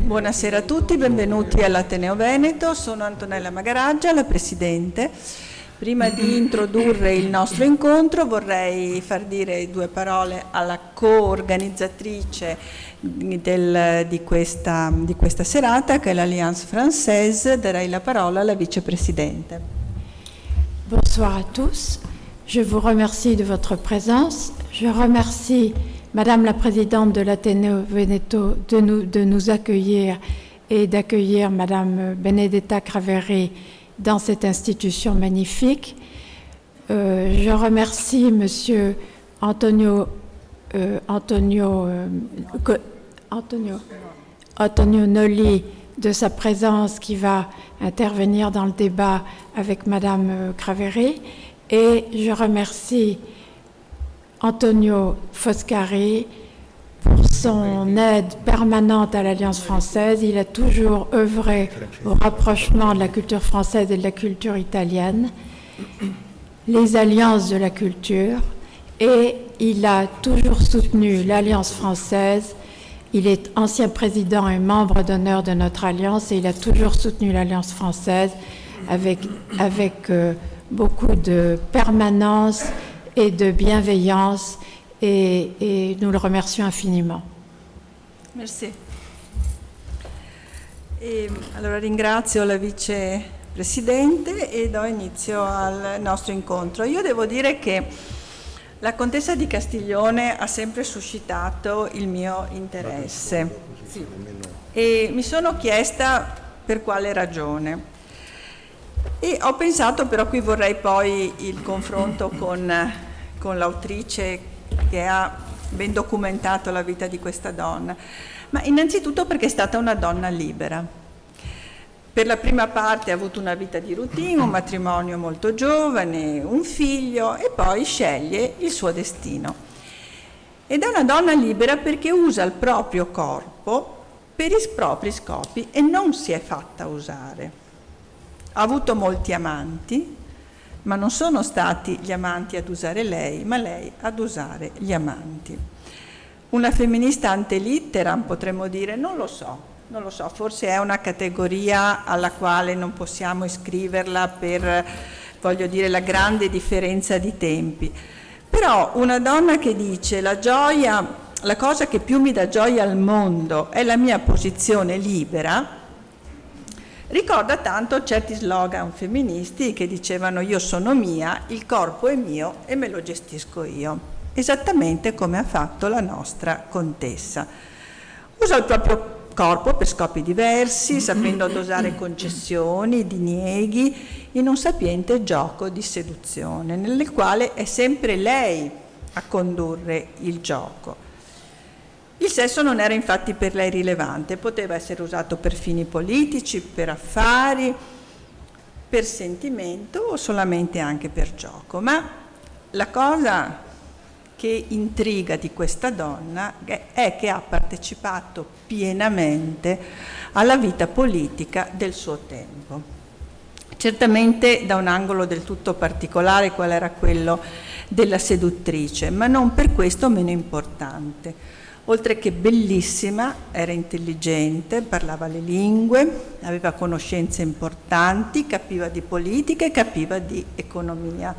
Buonasera a tutti, benvenuti all'Ateneo Veneto. Sono Antonella Magaraggia, la Presidente. Prima di introdurre il nostro incontro vorrei far dire due parole alla co-organizzatrice di questa serata, che è l'Alliance Française. Darei la parola alla Vicepresidente. Bonsoir à tous. Je vous remercie de votre présence. Je remercie Madame la Présidente de l'Ateneo Veneto de nous accueillir et d'accueillir Madame Benedetta Craveri dans cette institution magnifique. Je remercie Monsieur Antonio Noli de sa présence qui va intervenir dans le débat avec Madame Craveri, et je remercie Antonio Foscari pour son aide permanente à l'Alliance française. Il a toujours œuvré au rapprochement de la culture française et de la culture italienne, les alliances de la culture, et il a toujours soutenu l'Alliance française. Il est ancien président et membre d'honneur de notre alliance, et il a toujours soutenu l'Alliance française avec beaucoup de permanence et de bienveillance, et nous le remercions infiniment. Merci. Allora ringrazio la Vicepresidente e do inizio al nostro incontro. Io devo dire che la Contessa di Castiglione ha sempre suscitato il mio interesse, e mi sono chiesta per quale ragione. E ho pensato, però qui vorrei poi il confronto con l'autrice che ha ben documentato la vita di questa donna, ma innanzitutto perché è stata una donna libera. Per la prima parte ha avuto una vita di routine, un matrimonio molto giovane, un figlio, e poi sceglie il suo destino. Ed è una donna libera perché usa il proprio corpo per i propri scopi e non si è fatta usare. Ha avuto molti amanti, ma non sono stati gli amanti ad usare lei, ma lei ad usare gli amanti. Una femminista ante litteram, potremmo dire? Non lo so, forse è una categoria alla quale non possiamo iscriverla per, voglio dire, la grande differenza di tempi. Però una donna che dice la cosa che più mi dà gioia al mondo è la mia posizione libera, ricorda tanto certi slogan femministi che dicevano: io sono mia, il corpo è mio e me lo gestisco io, esattamente come ha fatto la nostra contessa. Usa il proprio corpo per scopi diversi, sapendo dosare concessioni, dinieghi, in un sapiente gioco di seduzione, nel quale è sempre lei a condurre il gioco. Il sesso non era infatti per lei rilevante, poteva essere usato per fini politici, per affari, per sentimento o solamente anche per gioco. Ma la cosa che intriga di questa donna è che ha partecipato pienamente alla vita politica del suo tempo. Certamente da un angolo del tutto particolare, qual era quello della seduttrice, ma non per questo meno importante. Oltre che bellissima, era intelligente, parlava le lingue, aveva conoscenze importanti, capiva di politica e capiva di economia,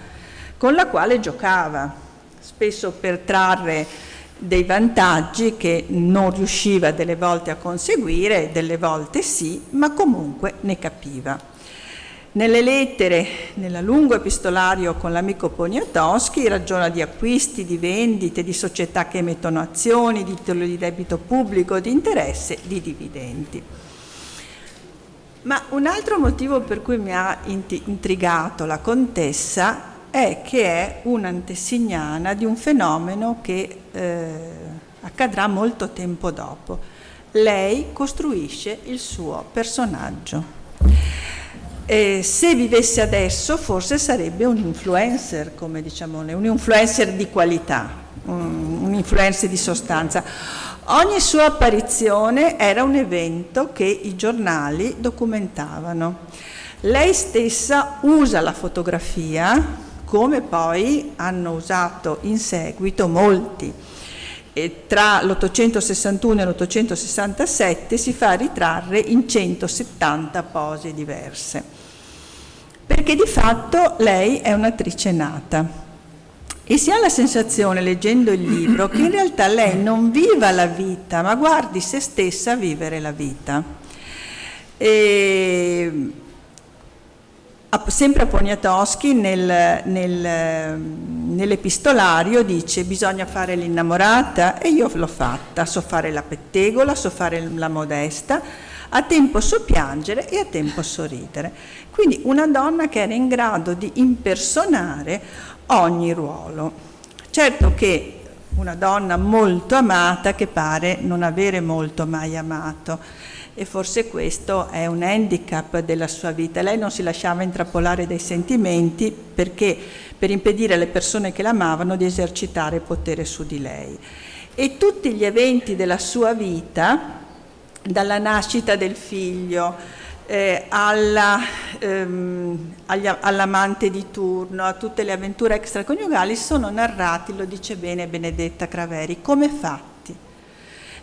con la quale giocava, spesso per trarre dei vantaggi che non riusciva delle volte a conseguire, delle volte sì, ma comunque ne capiva. Nelle lettere, nel lungo epistolario con l'amico Poniatowski, ragiona di acquisti, di vendite, di società che emettono azioni, di titoli di debito pubblico, di interesse, di dividendi. Ma un altro motivo per cui mi ha intrigato la contessa è che è un'antesignana di un fenomeno che accadrà molto tempo dopo. Lei costruisce il suo personaggio. Se vivesse adesso forse sarebbe un influencer, come diciamo, un influencer di qualità, un influencer di sostanza. Ogni sua apparizione era un evento che i giornali documentavano. Lei stessa usa la fotografia, come poi hanno usato in seguito molti. e tra l'861 e l'867 si fa ritrarre in 170 pose diverse, perché di fatto lei è un'attrice nata. E si ha la sensazione, leggendo il libro, che in realtà lei non viva la vita, ma guardi se stessa vivere la vita. Sempre a Poniatowski nell'epistolario dice: bisogna fare l'innamorata, e io l'ho fatta, so fare la pettegola, so fare la modesta, a tempo so piangere e a tempo sorridere. Quindi una donna che era in grado di impersonare ogni ruolo. Certo che una donna molto amata che pare non avere molto mai amato, e forse questo è un handicap della sua vita. Lei non si lasciava intrappolare dai sentimenti perché per impedire alle persone che l'amavano di esercitare potere su di lei. E tutti gli eventi della sua vita, dalla nascita del figlio all'amante di turno, a tutte le avventure extraconiugali, sono narrati, lo dice bene Benedetta Craveri, come fatti.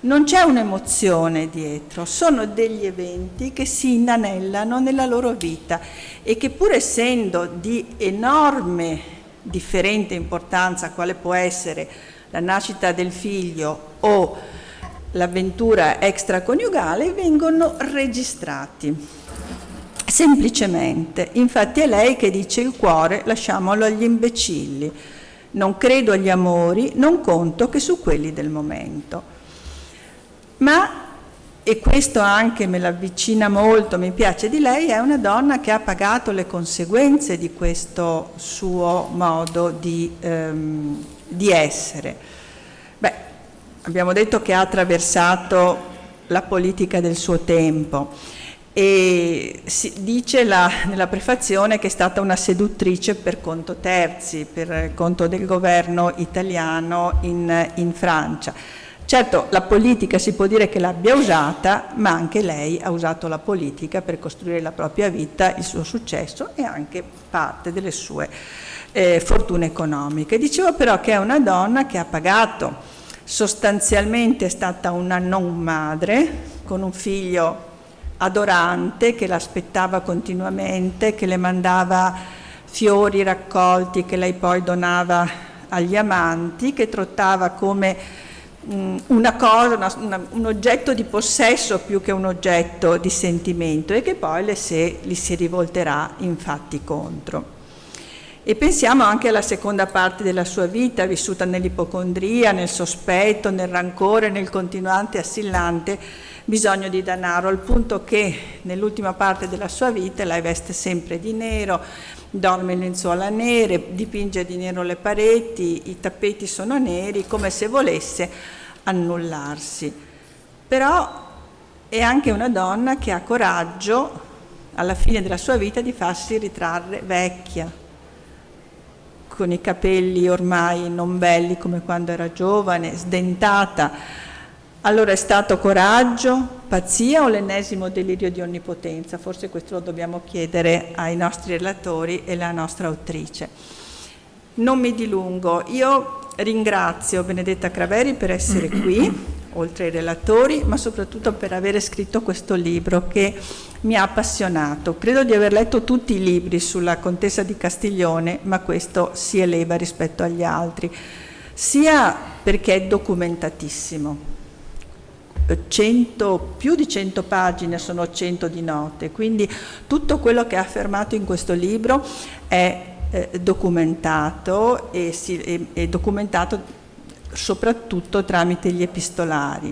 Non c'è un'emozione dietro, sono degli eventi che si inanellano nella loro vita e che, pur essendo di enorme differente importanza, quale può essere la nascita del figlio o l'avventura extraconiugale, vengono registrati semplicemente. Infatti è lei che dice: il cuore lasciamolo agli imbecilli, non credo agli amori, non conto che su quelli del momento. Ma, e questo anche me l'avvicina molto, mi piace di lei, è una donna che ha pagato le conseguenze di questo suo modo di essere. Abbiamo detto che ha attraversato la politica del suo tempo e si dice nella prefazione che è stata una seduttrice per conto terzi, per conto del governo italiano in Francia. Certo, la politica si può dire che l'abbia usata, ma anche lei ha usato la politica per costruire la propria vita, il suo successo e anche parte delle sue fortune economiche. Dicevo però che è una donna che ha pagato. Sostanzialmente è stata una non madre, con un figlio adorante che l'aspettava continuamente, che le mandava fiori raccolti che lei poi donava agli amanti, che trattava come una cosa, un oggetto di possesso più che un oggetto di sentimento, e che poi gli si rivolterà infatti contro. E pensiamo anche alla seconda parte della sua vita, vissuta nell'ipocondria, nel sospetto, nel rancore, nel continuante e assillante bisogno di denaro, al punto che nell'ultima parte della sua vita lei veste sempre di nero, dorme in lenzuola nere, dipinge di nero le pareti, i tappeti sono neri, come se volesse annullarsi. Però è anche una donna che ha coraggio, alla fine della sua vita, di farsi ritrarre vecchia, con i capelli ormai non belli come quando era giovane, sdentata. Allora è stato coraggio, pazzia o l'ennesimo delirio di onnipotenza? Forse questo lo dobbiamo chiedere ai nostri relatori e alla nostra autrice. Non mi dilungo, io ringrazio Benedetta Craveri per essere qui, oltre ai relatori, ma soprattutto per aver scritto questo libro che mi ha appassionato. Credo di aver letto tutti i libri sulla Contessa di Castiglione, ma questo si eleva rispetto agli altri, sia perché è documentatissimo. Più di 100 pagine, sono 100 di note, quindi tutto quello che ha affermato in questo libro è documentato e documentato soprattutto tramite gli epistolari,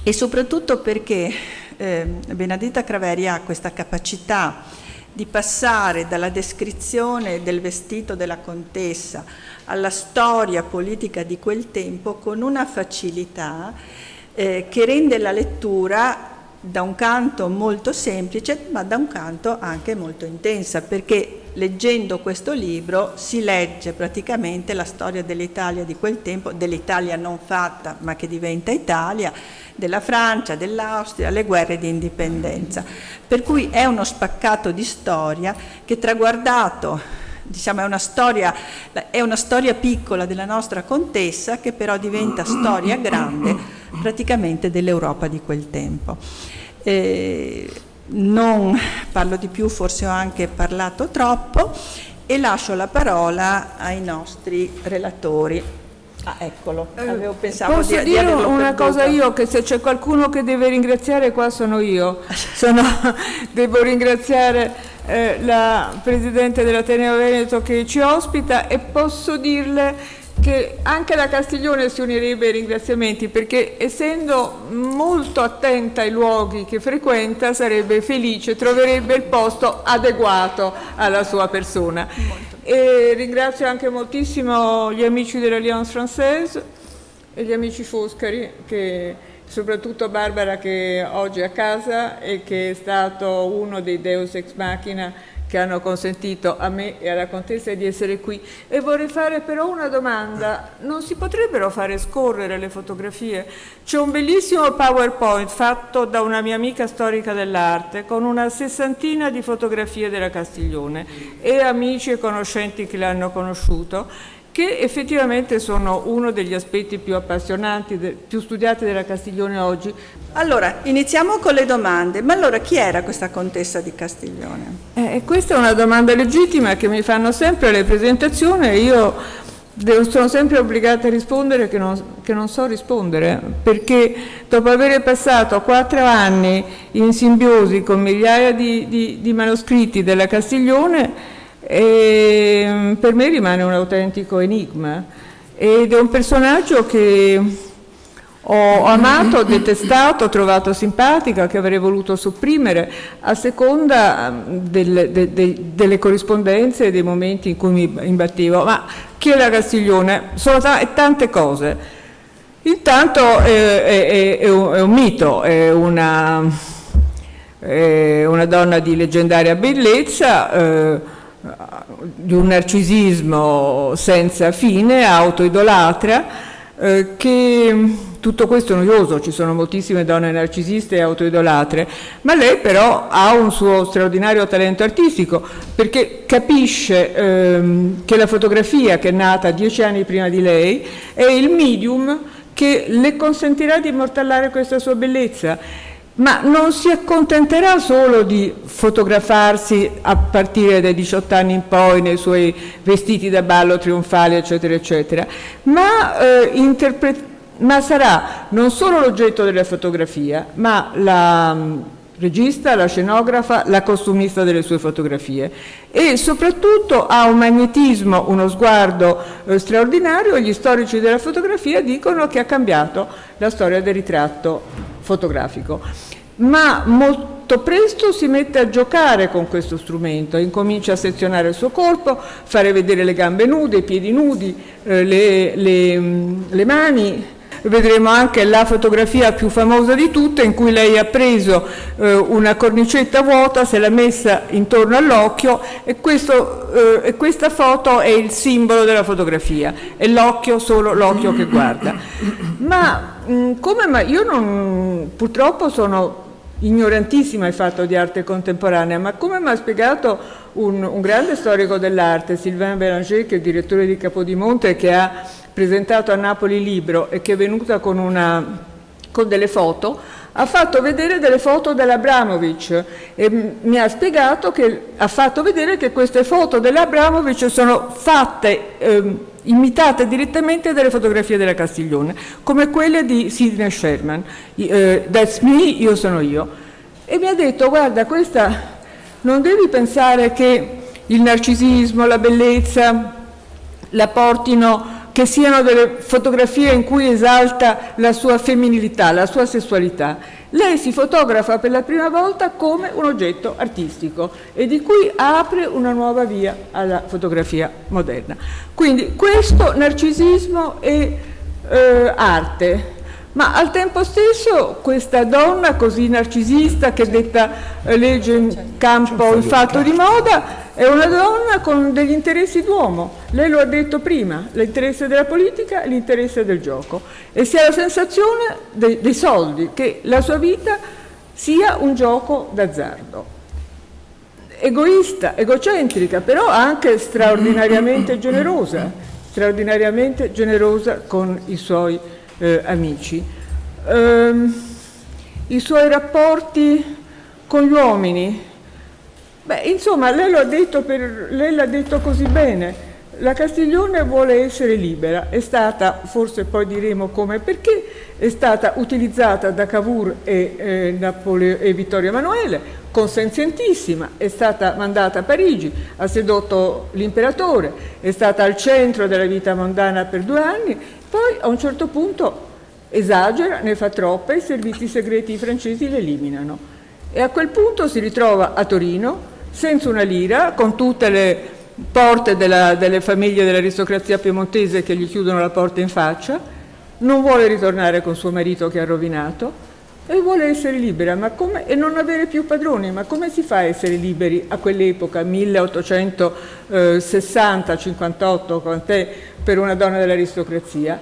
e soprattutto perché Benedetta Craveri ha questa capacità di passare dalla descrizione del vestito della contessa alla storia politica di quel tempo con una facilità che rende la lettura da un canto molto semplice, ma da un canto anche molto intensa, perché leggendo questo libro si legge praticamente la storia dell'Italia di quel tempo, dell'Italia non fatta ma che diventa Italia, della Francia, dell'Austria, le guerre di indipendenza. Per cui è uno spaccato di storia che, traguardato diciamo, è una storia piccola della nostra contessa che però diventa storia grande praticamente dell'Europa di quel tempo. Non parlo di più, forse ho anche parlato troppo, e lascio la parola ai nostri relatori. Ah, eccolo, avevo pensato posso di dire averlo una perduto. cosa io, che se c'è qualcuno che deve ringraziare qua sono io. Devo ringraziare la Presidente dell'Ateneo Veneto che ci ospita, e posso dirle che anche la Castiglione si unirebbe ai ringraziamenti, perché essendo molto attenta ai luoghi che frequenta sarebbe felice, troverebbe il posto adeguato alla sua persona. E ringrazio anche moltissimo gli amici dell'Alliance Française e gli amici Foscari, che soprattutto Barbara, che oggi è a casa e che è stato uno dei Deus Ex Machina che hanno consentito a me e alla Contessa di essere qui. E vorrei fare però una domanda: non si potrebbero fare scorrere le fotografie? C'è un bellissimo PowerPoint fatto da una mia amica storica dell'arte con una 60ina di fotografie della Castiglione e amici e conoscenti che l'hanno conosciuto, che effettivamente sono uno degli aspetti più appassionanti, più studiati della Castiglione oggi. Allora, iniziamo con le domande. Ma allora chi era questa Contessa di Castiglione? Questa è una domanda legittima che mi fanno sempre alle presentazioni, e io sono sempre obbligata a rispondere che non so rispondere, perché dopo aver passato 4 anni in simbiosi con migliaia di manoscritti della Castiglione, per me rimane un autentico enigma, ed è un personaggio che ho amato, detestato, trovato simpatica, che avrei voluto sopprimere a seconda delle corrispondenze e dei momenti in cui mi imbattevo. Ma chi è la Castiglione? Sono tante cose. Intanto è un mito, è una donna di leggendaria bellezza, di un narcisismo senza fine, autoidolatra, che tutto questo è noioso, ci sono moltissime donne narcisiste e autoidolatre, ma lei però ha un suo straordinario talento artistico, perché capisce che la fotografia, che è nata 10 anni prima di lei, è il medium che le consentirà di immortalare questa sua bellezza. Ma non si accontenterà solo di fotografarsi a partire dai 18 anni in poi nei suoi vestiti da ballo trionfali, eccetera, eccetera, ma sarà non solo l'oggetto della fotografia, ma la regista, la scenografa, la costumista delle sue fotografie, e soprattutto ha un magnetismo, uno sguardo straordinario. Gli storici della fotografia dicono che ha cambiato la storia del ritratto fotografico, ma molto presto si mette a giocare con questo strumento, incomincia a sezionare il suo corpo, fare vedere le gambe nude, i piedi nudi, le mani. Vedremo anche la fotografia più famosa di tutte, in cui lei ha preso una cornicetta vuota, se l'ha messa intorno all'occhio, e questa foto è il simbolo della fotografia, è l'occhio, solo l'occhio che guarda. Ma io purtroppo sono ignorantissima al fatto di arte contemporanea, ma come mi ha spiegato un grande storico dell'arte, Sylvain Bélanger, che è il direttore di Capodimonte, che ha presentato a Napoli il libro e che è venuta con delle foto, ha fatto vedere delle foto dell'Abramovic e mi ha spiegato che ha fatto vedere che queste foto dell'Abramovic sono imitate direttamente dalle fotografie della Castiglione, come quelle di Sidney Sherman, That's Me, io sono io. E mi ha detto: guarda, questa non devi pensare che il narcisismo, la bellezza la portino, che siano delle fotografie in cui esalta la sua femminilità, la sua sessualità. Lei si fotografa per la prima volta come un oggetto artistico e di cui apre una nuova via alla fotografia moderna. Quindi questo narcisismo è arte, ma al tempo stesso questa donna così narcisista, che detta legge in campo il fatto di moda, è una donna con degli interessi d'uomo. Lei lo ha detto prima: l'interesse della politica e l'interesse del gioco, e si ha la sensazione dei soldi, che la sua vita sia un gioco d'azzardo. egoista, egocentrica, però anche straordinariamente generosa con i suoi amici. I suoi rapporti con gli uomini, insomma, lei l'ha detto così bene. La Castiglione vuole essere libera, è stata, forse poi diremo come e perché, è stata utilizzata da Cavour e Vittorio Emanuele, consenzientissima, è stata mandata a Parigi, ha sedotto l'imperatore, è stata al centro della vita mondana per 2 anni, poi a un certo punto esagera, ne fa troppe, i servizi segreti francesi l'eliminano e a quel punto si ritrova a Torino senza una lira, con tutte le porte delle famiglie dell'aristocrazia piemontese che gli chiudono la porta in faccia, non vuole ritornare con suo marito che ha rovinato e vuole essere libera, e non avere più padroni. Ma come si fa a essere liberi a quell'epoca, 1860-58, quant'è per una donna dell'aristocrazia?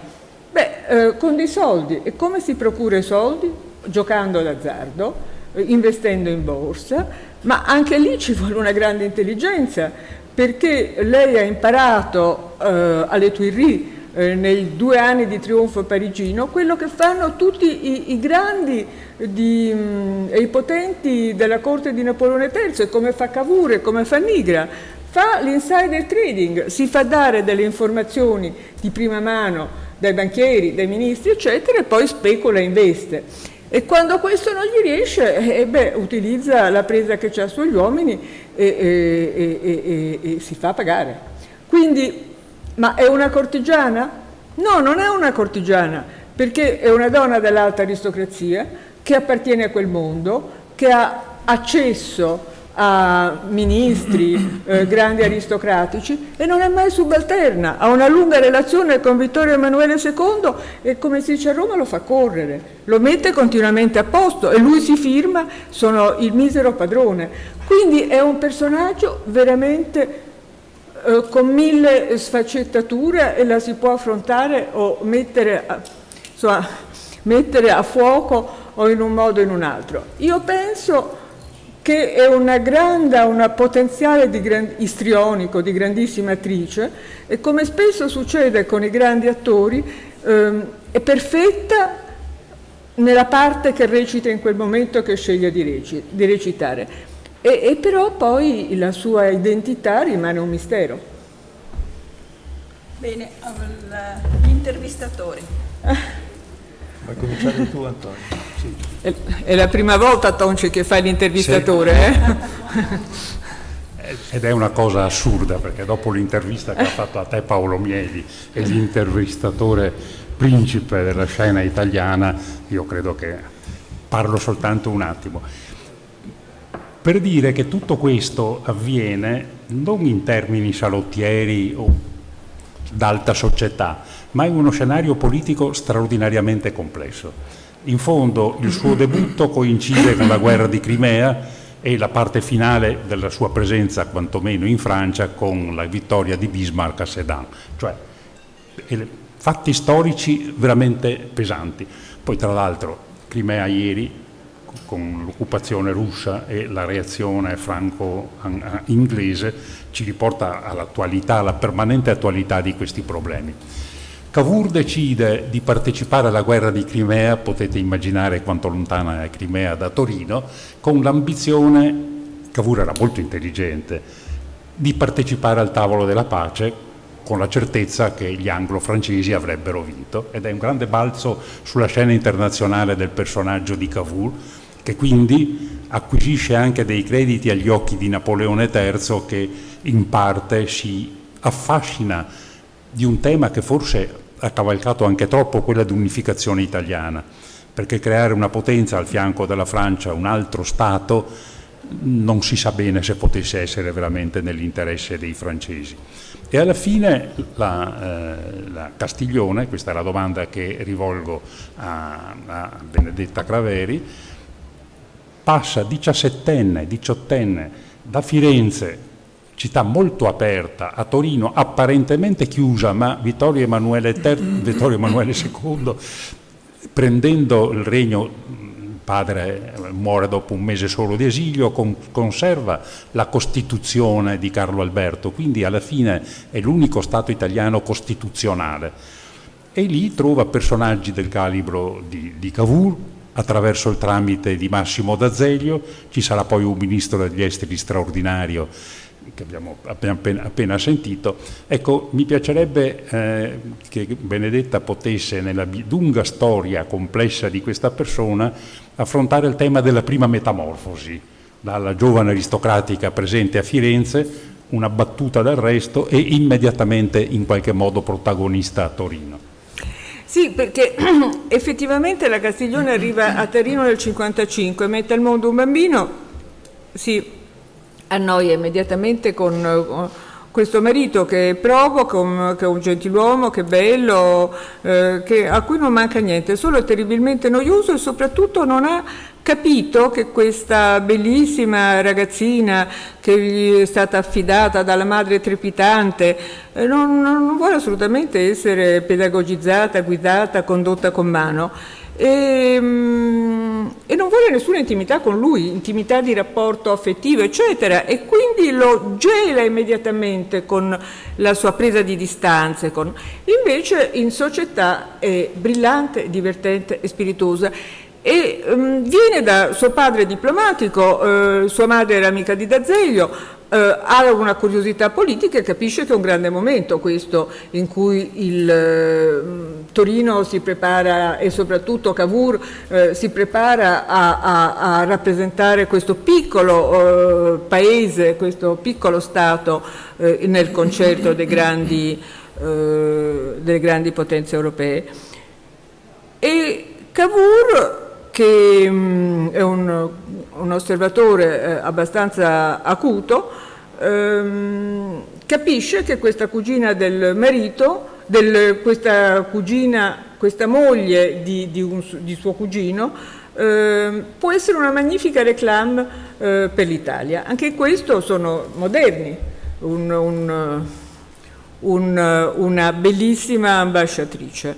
Con dei soldi. E come si procura i soldi? Giocando d'azzardo, investendo in borsa, ma anche lì ci vuole una grande intelligenza, perché lei ha imparato alle Tuileries, nei 2 anni di trionfo parigino, quello che fanno tutti i grandi e i potenti della corte di Napoleone III, come fa Cavour e come fa Nigra. Fa l'insider trading, si fa dare delle informazioni di prima mano dai banchieri, dai ministri, eccetera, e poi specula e investe. E quando questo non gli riesce, utilizza la presa che ha sugli uomini e si fa pagare. Quindi, ma è una cortigiana? No, non è una cortigiana, perché è una donna dell'alta aristocrazia che appartiene a quel mondo, che ha accesso a ministri, grandi aristocratici, e non è mai subalterna, ha una lunga relazione con Vittorio Emanuele II e, come si dice a Roma, lo fa correre, lo mette continuamente a posto e lui si firma, sono il misero padrone. Quindi è un personaggio veramente con 1000 sfaccettature e la si può affrontare o mettere a fuoco o in un modo o in un altro. Io penso che è una potenziale istrionico, di grandissima attrice, e come spesso succede con i grandi attori, è perfetta nella parte che recita in quel momento che sceglie di recitare. E però poi la sua identità rimane un mistero. Bene, gli intervistatori. Vuoi cominciare tu, Antonio? Sì. È la prima volta, Tonci, che fai l'intervistatore, Ed è una cosa assurda, perché dopo l'intervista che ha fatto a te Paolo Mieli e l'intervistatore principe della scena italiana, io credo che parlo soltanto un attimo. Per dire che tutto questo avviene non in termini salottieri o d'alta società, ma in uno scenario politico straordinariamente complesso. In fondo il suo debutto coincide con la guerra di Crimea e la parte finale della sua presenza, quantomeno in Francia, con la vittoria di Bismarck a Sedan, cioè fatti storici veramente pesanti. Poi tra l'altro Crimea ieri, con l'occupazione russa e la reazione franco-inglese, ci riporta all'attualità, alla permanente attualità di questi problemi. Cavour decide di partecipare alla guerra di Crimea, potete immaginare quanto lontana è Crimea da Torino, con l'ambizione, Cavour era molto intelligente, di partecipare al tavolo della pace con la certezza che gli anglo-francesi avrebbero vinto, ed è un grande balzo sulla scena internazionale del personaggio di Cavour, che quindi acquisisce anche dei crediti agli occhi di Napoleone III, che in parte si affascina di un tema che forse ha cavalcato anche troppo, quella di unificazione italiana, perché creare una potenza al fianco della Francia, un altro Stato, non si sa bene se potesse essere veramente nell'interesse dei francesi. E alla fine la Castiglione, questa è la domanda che rivolgo a Benedetta Craveri, passa 17enne, 18enne da Firenze, città molto aperta, a Torino apparentemente chiusa, ma Vittorio Emanuele II, prendendo il regno padre muore dopo un mese solo di esilio, conserva la Costituzione di Carlo Alberto, quindi alla fine è l'unico Stato italiano costituzionale. E lì trova personaggi del calibro di Cavour, attraverso il tramite di Massimo D'Azeglio. Ci sarà poi un ministro degli esteri straordinario che abbiamo appena sentito. Ecco, mi piacerebbe che Benedetta potesse, nella lunga storia complessa di questa persona, affrontare il tema della prima metamorfosi, dalla giovane aristocratica presente a Firenze, una battuta d'arresto e immediatamente in qualche modo protagonista a Torino. Sì, perché effettivamente la Castiglione arriva a Torino nel 1955, mette al mondo un bambino, si annoia immediatamente con questo marito che è probo, che è un gentiluomo, che è bello, a cui non manca niente, solo è terribilmente noioso e soprattutto non ha capito che questa bellissima ragazzina che gli è stata affidata dalla madre trepidante non vuole assolutamente essere pedagogizzata, guidata, condotta con mano e non vuole nessuna intimità con lui, intimità di rapporto affettivo eccetera, e quindi lo gela immediatamente con la sua presa di distanze. Invece in società è brillante, divertente e spiritosa. E viene da suo padre diplomatico, sua madre era amica di D'Azeglio, ha una curiosità politica e capisce che è un grande momento questo in cui il Torino si prepara, e soprattutto Cavour si prepara a rappresentare questo piccolo paese, questo piccolo Stato nel concerto delle grandi potenze europee. E Cavour, che è un osservatore abbastanza acuto, capisce che questa cugina del marito, questa moglie di suo cugino, può essere una magnifica réclame per l'Italia. Anche in questo sono moderni, una bellissima ambasciatrice.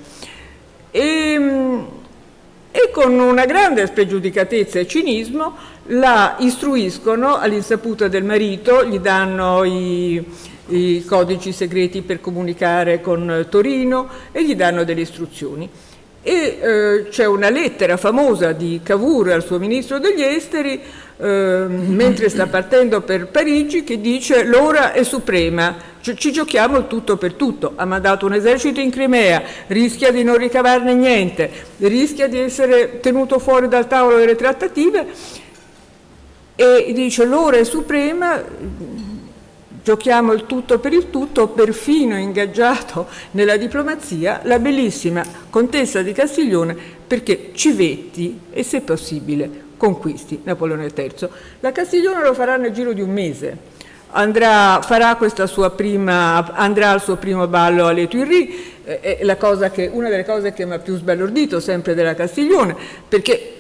E con una grande spregiudicatezza e cinismo la istruiscono all'insaputa del marito, gli danno i codici segreti per comunicare con Torino e gli danno delle istruzioni. E c'è una lettera famosa di Cavour al suo ministro degli esteri mentre sta partendo per Parigi, che dice: l'ora è suprema, ci giochiamo il tutto per tutto. Ha mandato un esercito in Crimea, rischia di non ricavarne niente, rischia di essere tenuto fuori dal tavolo delle trattative e dice: l'ora è suprema, giochiamo il tutto per il tutto, perfino ingaggiato nella diplomazia la bellissima contessa di Castiglione, perché civetti e, se possibile, conquisti Napoleone III. La Castiglione lo farà nel giro di un mese. Andrà al suo primo ballo alle Tuileries, una delle cose che mi ha più sbalordito sempre della Castiglione, perché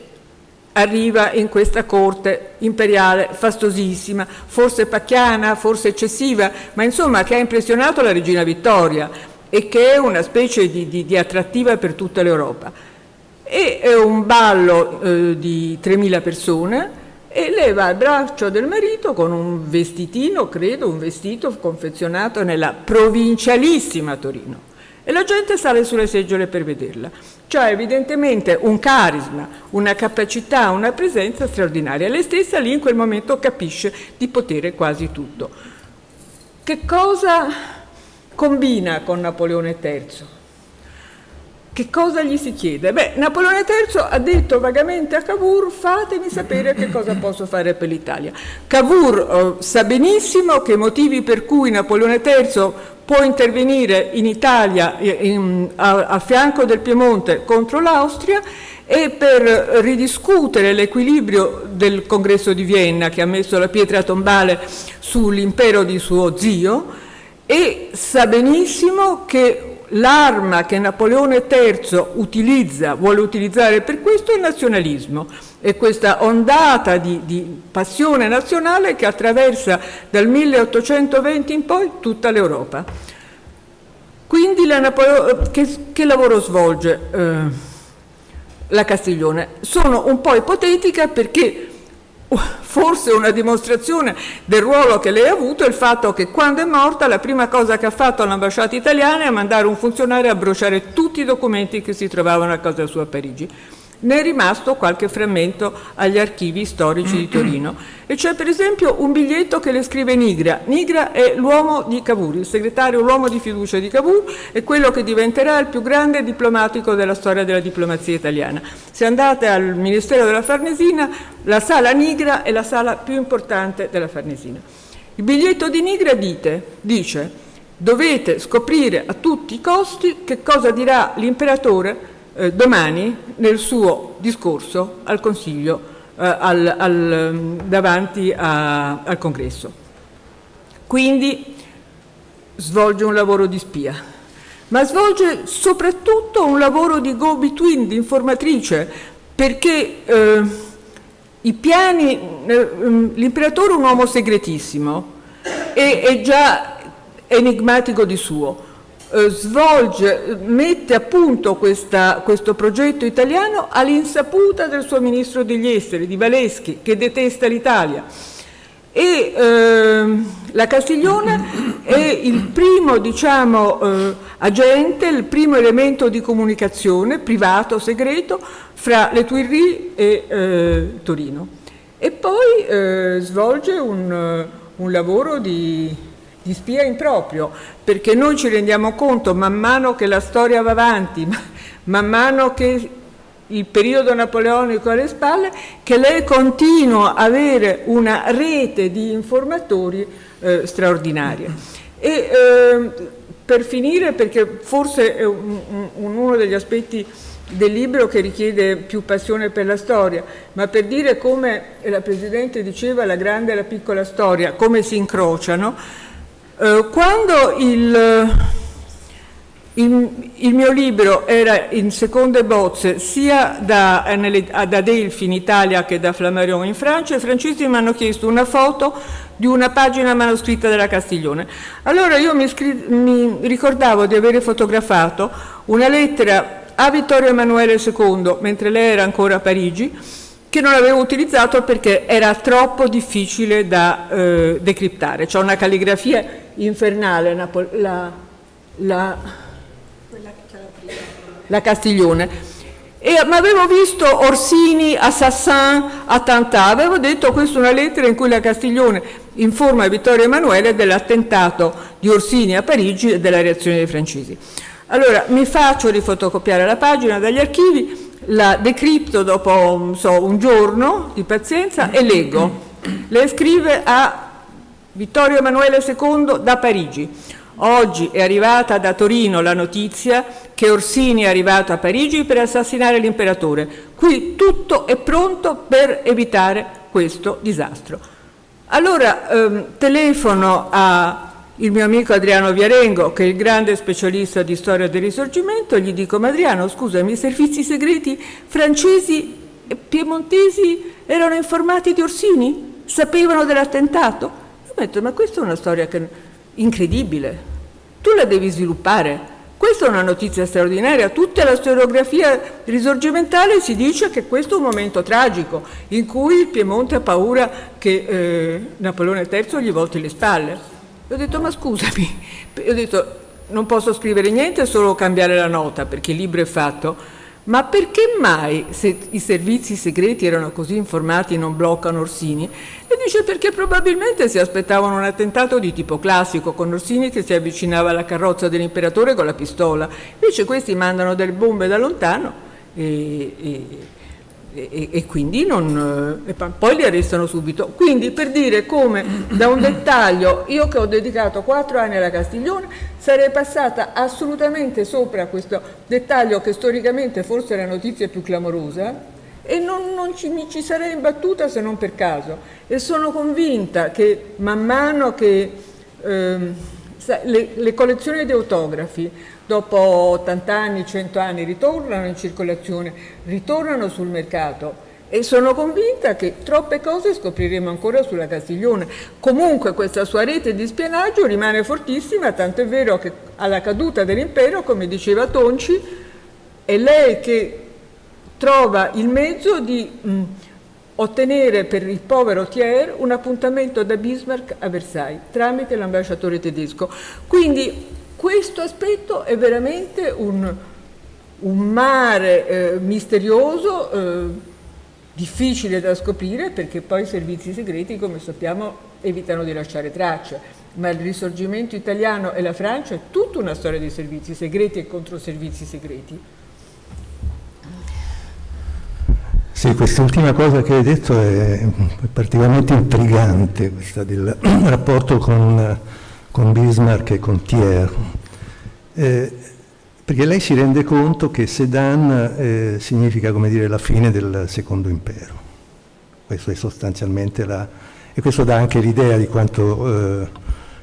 arriva in questa corte imperiale fastosissima, forse pacchiana, forse eccessiva, ma insomma che ha impressionato la regina Vittoria e che è una specie di attrattiva per tutta l'Europa. E è un ballo di 3.000 persone e lei va al braccio del marito con un vestitino, credo, un vestito confezionato nella provincialissima Torino. E la gente sale sulle seggiole per vederla. Cioè evidentemente un carisma, una capacità, una presenza straordinaria. Lei stessa lì in quel momento capisce di potere quasi tutto. Che cosa combina con Napoleone III? Che cosa gli si chiede? Napoleone III ha detto vagamente a Cavour: fatemi sapere che cosa posso fare per l'Italia. Cavour sa benissimo che i motivi per cui Napoleone III può intervenire in Italia a fianco del Piemonte contro l'Austria e per ridiscutere l'equilibrio del Congresso di Vienna, che ha messo la pietra tombale sull'impero di suo zio, e sa benissimo che l'arma che Napoleone III vuole utilizzare per questo è il nazionalismo, e questa ondata di passione nazionale che attraversa dal 1820 in poi tutta l'Europa. Quindi che lavoro svolge la Castiglione. Sono un po' ipotetica perché forse una dimostrazione del ruolo che lei ha avuto è il fatto che quando è morta la prima cosa che ha fatto all'ambasciata italiana è mandare un funzionario a bruciare tutti i documenti che si trovavano a casa sua a Parigi. Ne è rimasto qualche frammento agli archivi storici di Torino e c'è per esempio un biglietto che le scrive Nigra. Nigra è l'uomo di Cavour, il segretario, l'uomo di fiducia di Cavour, è quello che diventerà il più grande diplomatico della storia della diplomazia italiana. Se andate al Ministero della Farnesina, la sala Nigra è la sala più importante della Farnesina. Il biglietto di Nigra dice: dovete scoprire a tutti i costi che cosa dirà l'imperatore domani nel suo discorso al Consiglio, davanti al Congresso. Quindi svolge un lavoro di spia, ma svolge soprattutto un lavoro di go-between, di informatrice, perché i piani, l'imperatore è un uomo segretissimo e è già enigmatico di suo. Mette a punto questo progetto italiano all'insaputa del suo ministro degli esteri, di Valeschi, che detesta l'Italia. E la Castiglione è il primo, agente, il primo elemento di comunicazione privato, segreto, fra le Tuileries e Torino. E poi svolge un lavoro di spia improprio, perché noi ci rendiamo conto man mano che la storia va avanti, man mano che il periodo napoleonico è alle spalle, che lei continua a avere una rete di informatori straordinaria. E per finire, perché forse è uno degli aspetti del libro che richiede più passione per la storia, ma per dire come la Presidente diceva, la grande e la piccola storia, come si incrociano. Quando il mio libro era in seconde bozze sia da Delphi in Italia che da Flammarion in Francia, i francesi mi hanno chiesto una foto di una pagina manoscritta della Castiglione. Allora io mi ricordavo di avere fotografato una lettera a Vittorio Emanuele II, mentre lei era ancora a Parigi, che non avevo utilizzato perché era troppo difficile da decriptare. C'è una calligrafia infernale, la Castiglione. Ma avevo visto Orsini, Assassin, Attentat, avevo detto questa è una lettera in cui la Castiglione informa Vittorio Emanuele dell'attentato di Orsini a Parigi e della reazione dei francesi. Allora mi faccio rifotocopiare la pagina dagli archivi, la decripto dopo un giorno di pazienza e leggo. Lei scrive a Vittorio Emanuele II da Parigi: oggi è arrivata da Torino la notizia che Orsini è arrivato a Parigi per assassinare l'imperatore. Qui tutto è pronto per evitare questo disastro. Allora telefono il mio amico Adriano Viarengo, che è il grande specialista di storia del Risorgimento, e gli dico: ma Adriano, scusami, i servizi segreti francesi e piemontesi erano informati di Orsini? Sapevano dell'attentato? Io ho detto: ma questa è una storia incredibile, tu la devi sviluppare. Questa è una notizia straordinaria. Tutta la storiografia risorgimentale si dice che questo è un momento tragico in cui il Piemonte ha paura che Napoleone III gli volti le spalle. Ho detto: ma scusami, ho detto non posso scrivere niente, solo cambiare la nota perché il libro è fatto, ma perché mai, se i servizi segreti erano così informati, non bloccano Orsini? E dice: perché probabilmente si aspettavano un attentato di tipo classico, con Orsini che si avvicinava alla carrozza dell'imperatore con la pistola, invece questi mandano delle bombe da lontano e quindi poi li arrestano subito. Quindi, per dire come da un dettaglio, io che ho dedicato 4 anni alla Castiglione, sarei passata assolutamente sopra questo dettaglio che storicamente forse è la notizia più clamorosa e non ci sarei imbattuta se non per caso. E sono convinta che man mano che le collezioni di autografi dopo 80 anni, 100 anni ritornano in circolazione, ritornano sul mercato, e sono convinta che troppe cose scopriremo ancora sulla Castiglione. Comunque questa sua rete di spionaggio rimane fortissima, tanto è vero che alla caduta dell'impero, come diceva Tonci, è lei che trova il mezzo di ottenere per il povero Thiers un appuntamento da Bismarck a Versailles tramite l'ambasciatore tedesco. Quindi questo aspetto è veramente un mare misterioso, difficile da scoprire, perché poi i servizi segreti, come sappiamo, evitano di lasciare tracce, ma il risorgimento italiano e la Francia è tutta una storia di servizi segreti e controservizi segreti. Sì, quest'ultima cosa che hai detto è particolarmente intrigante, questa del rapporto con Bismarck e con Thiers, perché lei si rende conto che Sedan significa, come dire, la fine del Secondo Impero. Questo è sostanzialmente e questo dà anche l'idea di quanto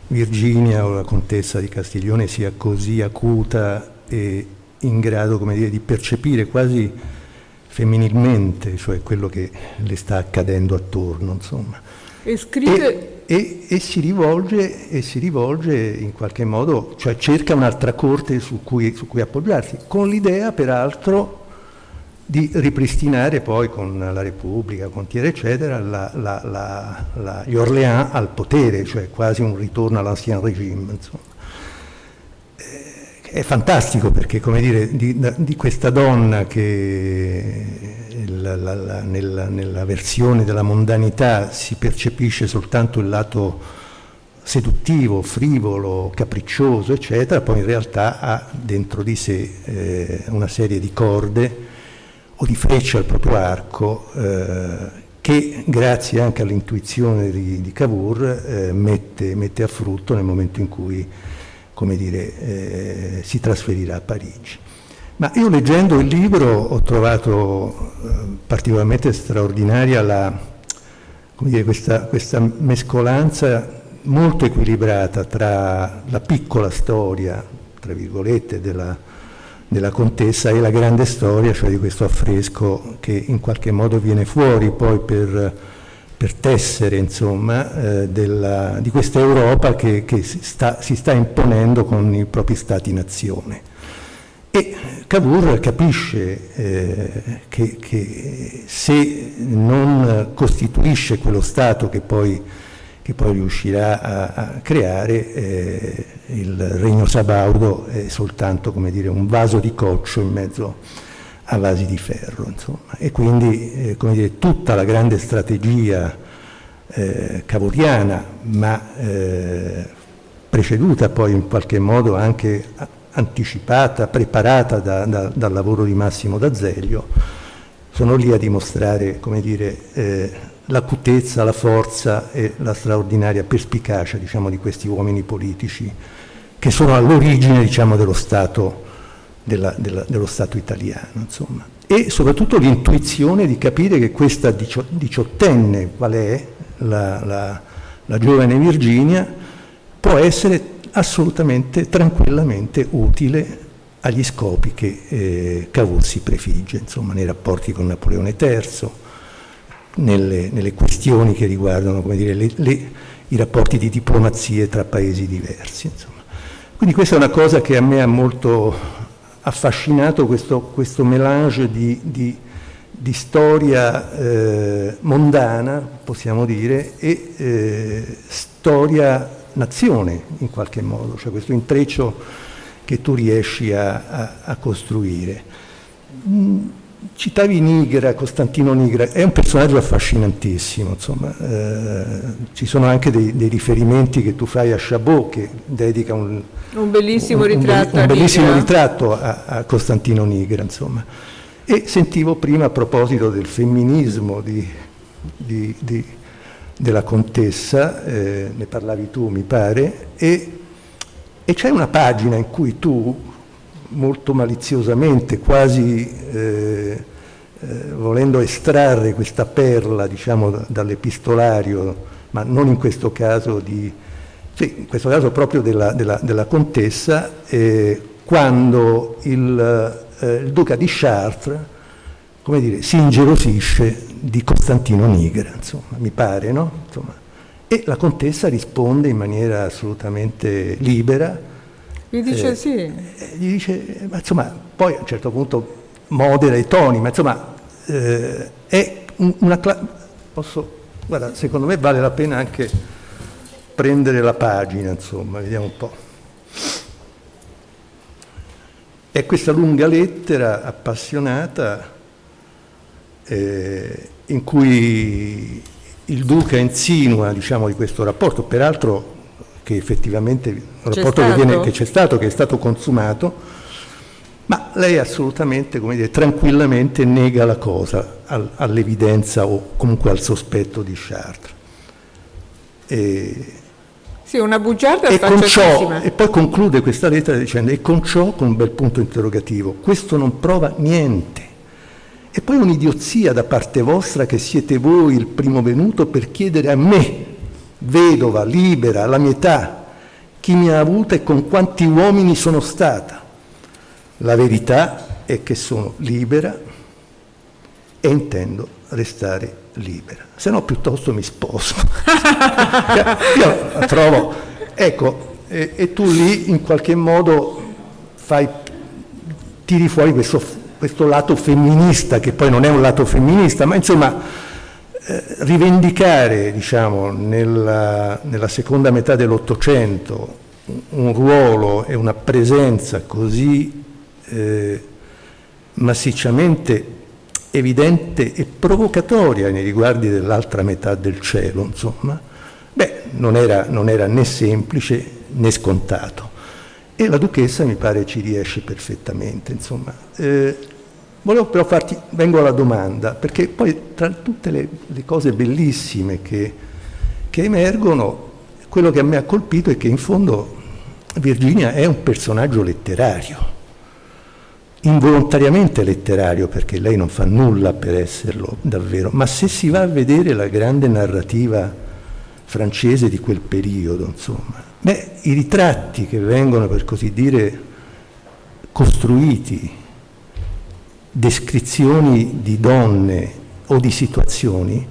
Virginia o la contessa di Castiglione sia così acuta e in grado, come dire, di percepire quasi femminilmente, cioè quello che le sta accadendo attorno, insomma. E scrive... E si rivolge in qualche modo, cioè cerca un'altra corte su cui appoggiarsi, con l'idea peraltro di ripristinare poi con la Repubblica, con Thiers eccetera, gli Orléans al potere, cioè quasi un ritorno all'ancien régime, insomma. È fantastico perché, come dire, di questa donna che nella versione della mondanità si percepisce soltanto il lato seduttivo, frivolo, capriccioso, eccetera, poi in realtà ha dentro di sé una serie di corde o di frecce al proprio arco che, grazie anche all'intuizione di Cavour, mette a frutto nel momento in cui, come dire, si trasferirà a Parigi. Ma io, leggendo il libro, ho trovato particolarmente straordinaria come dire, questa mescolanza molto equilibrata tra la piccola storia, tra virgolette, della contessa e la grande storia, cioè di questo affresco che in qualche modo viene fuori poi per tessere, insomma, di questa Europa che si sta imponendo con i propri stati-nazione. E Cavour capisce che se non costituisce quello Stato che poi riuscirà a creare, il Regno Sabaudo è soltanto, come dire, un vaso di coccio in mezzo a vasi di ferro, insomma. E quindi, come dire, tutta la grande strategia cavouriana, ma preceduta poi in qualche modo anche anticipata, preparata dal lavoro di Massimo d'Azeglio, sono lì a dimostrare, come dire, l'acutezza, la forza e la straordinaria perspicacia, diciamo, di questi uomini politici che sono all'origine, diciamo, dello Stato italiano, insomma. E soprattutto l'intuizione di capire che questa diciottenne, qual è la giovane Virginia, può essere assolutamente, tranquillamente utile agli scopi che Cavour si prefigge, insomma, nei rapporti con Napoleone III, nelle questioni che riguardano, come dire, i rapporti di diplomazie tra paesi diversi, insomma. Quindi questa è una cosa che a me ha molto affascinato, questo mélange di storia mondana, possiamo dire, e storia nazione, in qualche modo, cioè questo intreccio che tu riesci a costruire. Citavi Nigra, Costantino Nigra, è un personaggio affascinantissimo, insomma. Ci sono anche dei riferimenti che tu fai a Chabot, che dedica un bellissimo ritratto a Costantino Nigra, insomma. E sentivo prima, a proposito del femminismo della contessa, ne parlavi tu, mi pare, e c'è una pagina in cui tu, molto maliziosamente, quasi volendo estrarre questa perla, diciamo, dall'epistolario, ma non in questo caso in questo caso proprio della contessa, quando il duca di Chartres, come dire, si ingelosisce di Costantino Nigra, insomma, mi pare, no? Insomma, e la contessa risponde in maniera assolutamente libera. Gli dice sì. Gli dice, ma insomma, poi a un certo punto modera i toni, ma insomma è guarda, secondo me vale la pena anche prendere la pagina, insomma, vediamo un po'. È questa lunga lettera appassionata in cui il Duca insinua, diciamo, di questo rapporto, peraltro che effettivamente un rapporto che c'è stato, che è stato consumato, ma lei assolutamente, come dire, tranquillamente nega la cosa all'evidenza o comunque al sospetto di Chartres. Sì, una bugiarda e sfacciatissima. E poi conclude questa lettera dicendo: e con ciò, con un bel punto interrogativo, questo non prova niente. E poi un'idiozia da parte vostra che siete voi il primo venuto per chiedere a me, vedova, libera, alla mia età, chi mi ha avuta e con quanti uomini sono stata. La verità è che sono libera e intendo restare libera, se no piuttosto mi sposo. Io trovo, ecco, e tu lì in qualche modo tiri fuori questo lato femminista, che poi non è un lato femminista, ma insomma rivendicare, diciamo, nella seconda metà dell'Ottocento un ruolo e una presenza così massicciamente evidente e provocatoria nei riguardi dell'altra metà del cielo, insomma, non era né semplice né scontato. E la Duchessa mi pare ci riesce perfettamente, insomma. Volevo però vengo alla domanda, perché poi tra tutte le cose bellissime che emergono, quello che a me ha colpito è che in fondo Virginia è un personaggio letterario, involontariamente letterario, perché lei non fa nulla per esserlo davvero, ma se si va a vedere la grande narrativa francese di quel periodo, insomma, i ritratti che vengono, per così dire, costruiti, descrizioni di donne o di situazioni,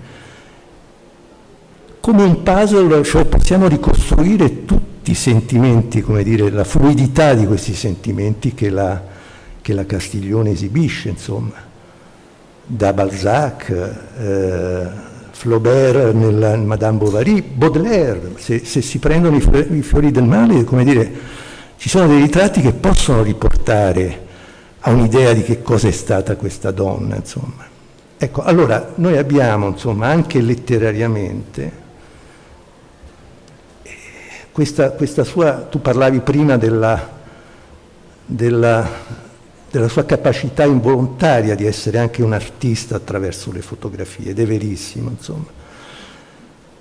come un puzzle, cioè possiamo ricostruire tutti i sentimenti, come dire, la fluidità di questi sentimenti che la Castiglione esibisce, insomma, da Balzac, Flaubert nella Madame Bovary, Baudelaire, se si prendono i fiori del male, come dire, ci sono dei ritratti che possono riportare a un'idea di che cosa è stata questa donna, insomma. Ecco, allora noi abbiamo, insomma, anche letterariamente questa sua, tu parlavi prima della sua capacità involontaria di essere anche un artista attraverso le fotografie, ed è verissimo, insomma.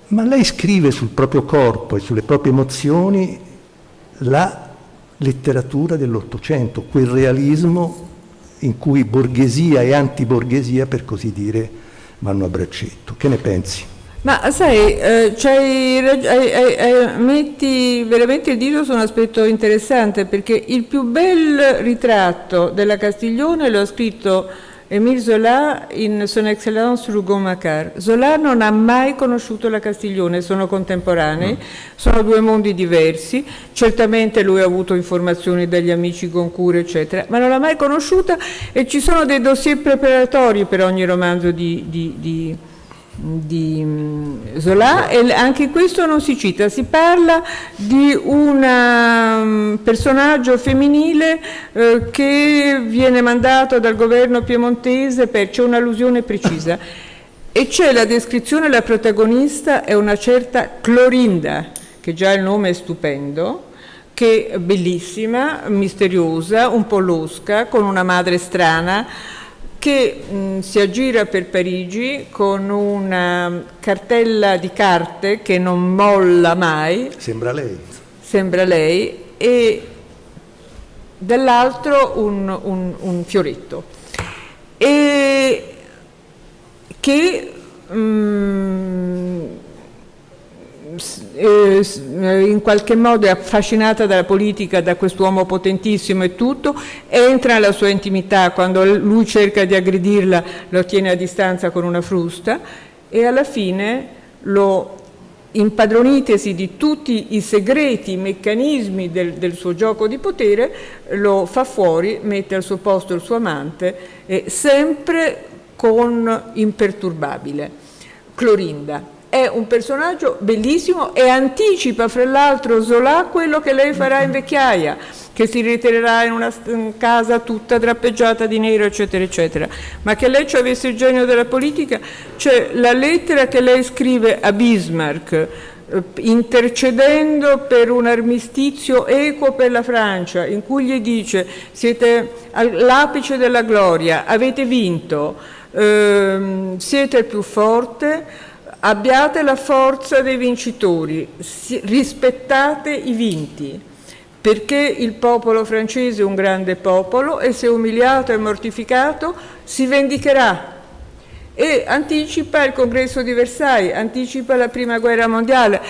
Ma lei scrive sul proprio corpo e sulle proprie emozioni la letteratura dell'Ottocento, quel realismo in cui borghesia e antiborghesia, per così dire, vanno a braccetto. Che ne pensi? Ma sai, metti veramente il dito su un aspetto interessante, perché il più bel ritratto della Castiglione lo ha scritto Émile Zola in Son Excellence Rougon-Macquart. Zola non ha mai conosciuto la Castiglione, sono contemporanei, sono due mondi diversi, certamente lui ha avuto informazioni dagli amici Goncourt, eccetera, ma non l'ha mai conosciuta, e ci sono dei dossier preparatori per ogni romanzo di Zola, e anche questo non si cita, si parla di un personaggio femminile che viene mandato dal governo piemontese, c'è un'allusione precisa e c'è la descrizione, la protagonista è una certa Clorinda, che già il nome è stupendo, che è bellissima, misteriosa, un po' losca, con una madre strana, che si aggira per Parigi con una cartella di carte che non molla mai. Sembra lei. E dall'altro un fioretto. E che in qualche modo è affascinata dalla politica, da quest'uomo potentissimo e tutto, entra nella sua intimità, quando lui cerca di aggredirla lo tiene a distanza con una frusta e alla fine lo impadronitesi di tutti i segreti meccanismi del suo gioco di potere, lo fa fuori, mette al suo posto il suo amante, sempre con imperturbabile. Clorinda è un personaggio bellissimo e anticipa fra l'altro Zola quello che lei farà in vecchiaia, che si ritirerà in una casa tutta drappeggiata di nero, eccetera, eccetera. Ma che lei ci avesse il genio della politica, c'è la lettera che lei scrive a Bismarck, intercedendo per un armistizio equo per la Francia, in cui gli dice: siete all'apice della gloria, avete vinto, siete il più forte, abbiate la forza dei vincitori, rispettate i vinti, perché il popolo francese è un grande popolo e se umiliato e mortificato si vendicherà. E anticipa il congresso di Versailles, anticipa la prima guerra mondiale,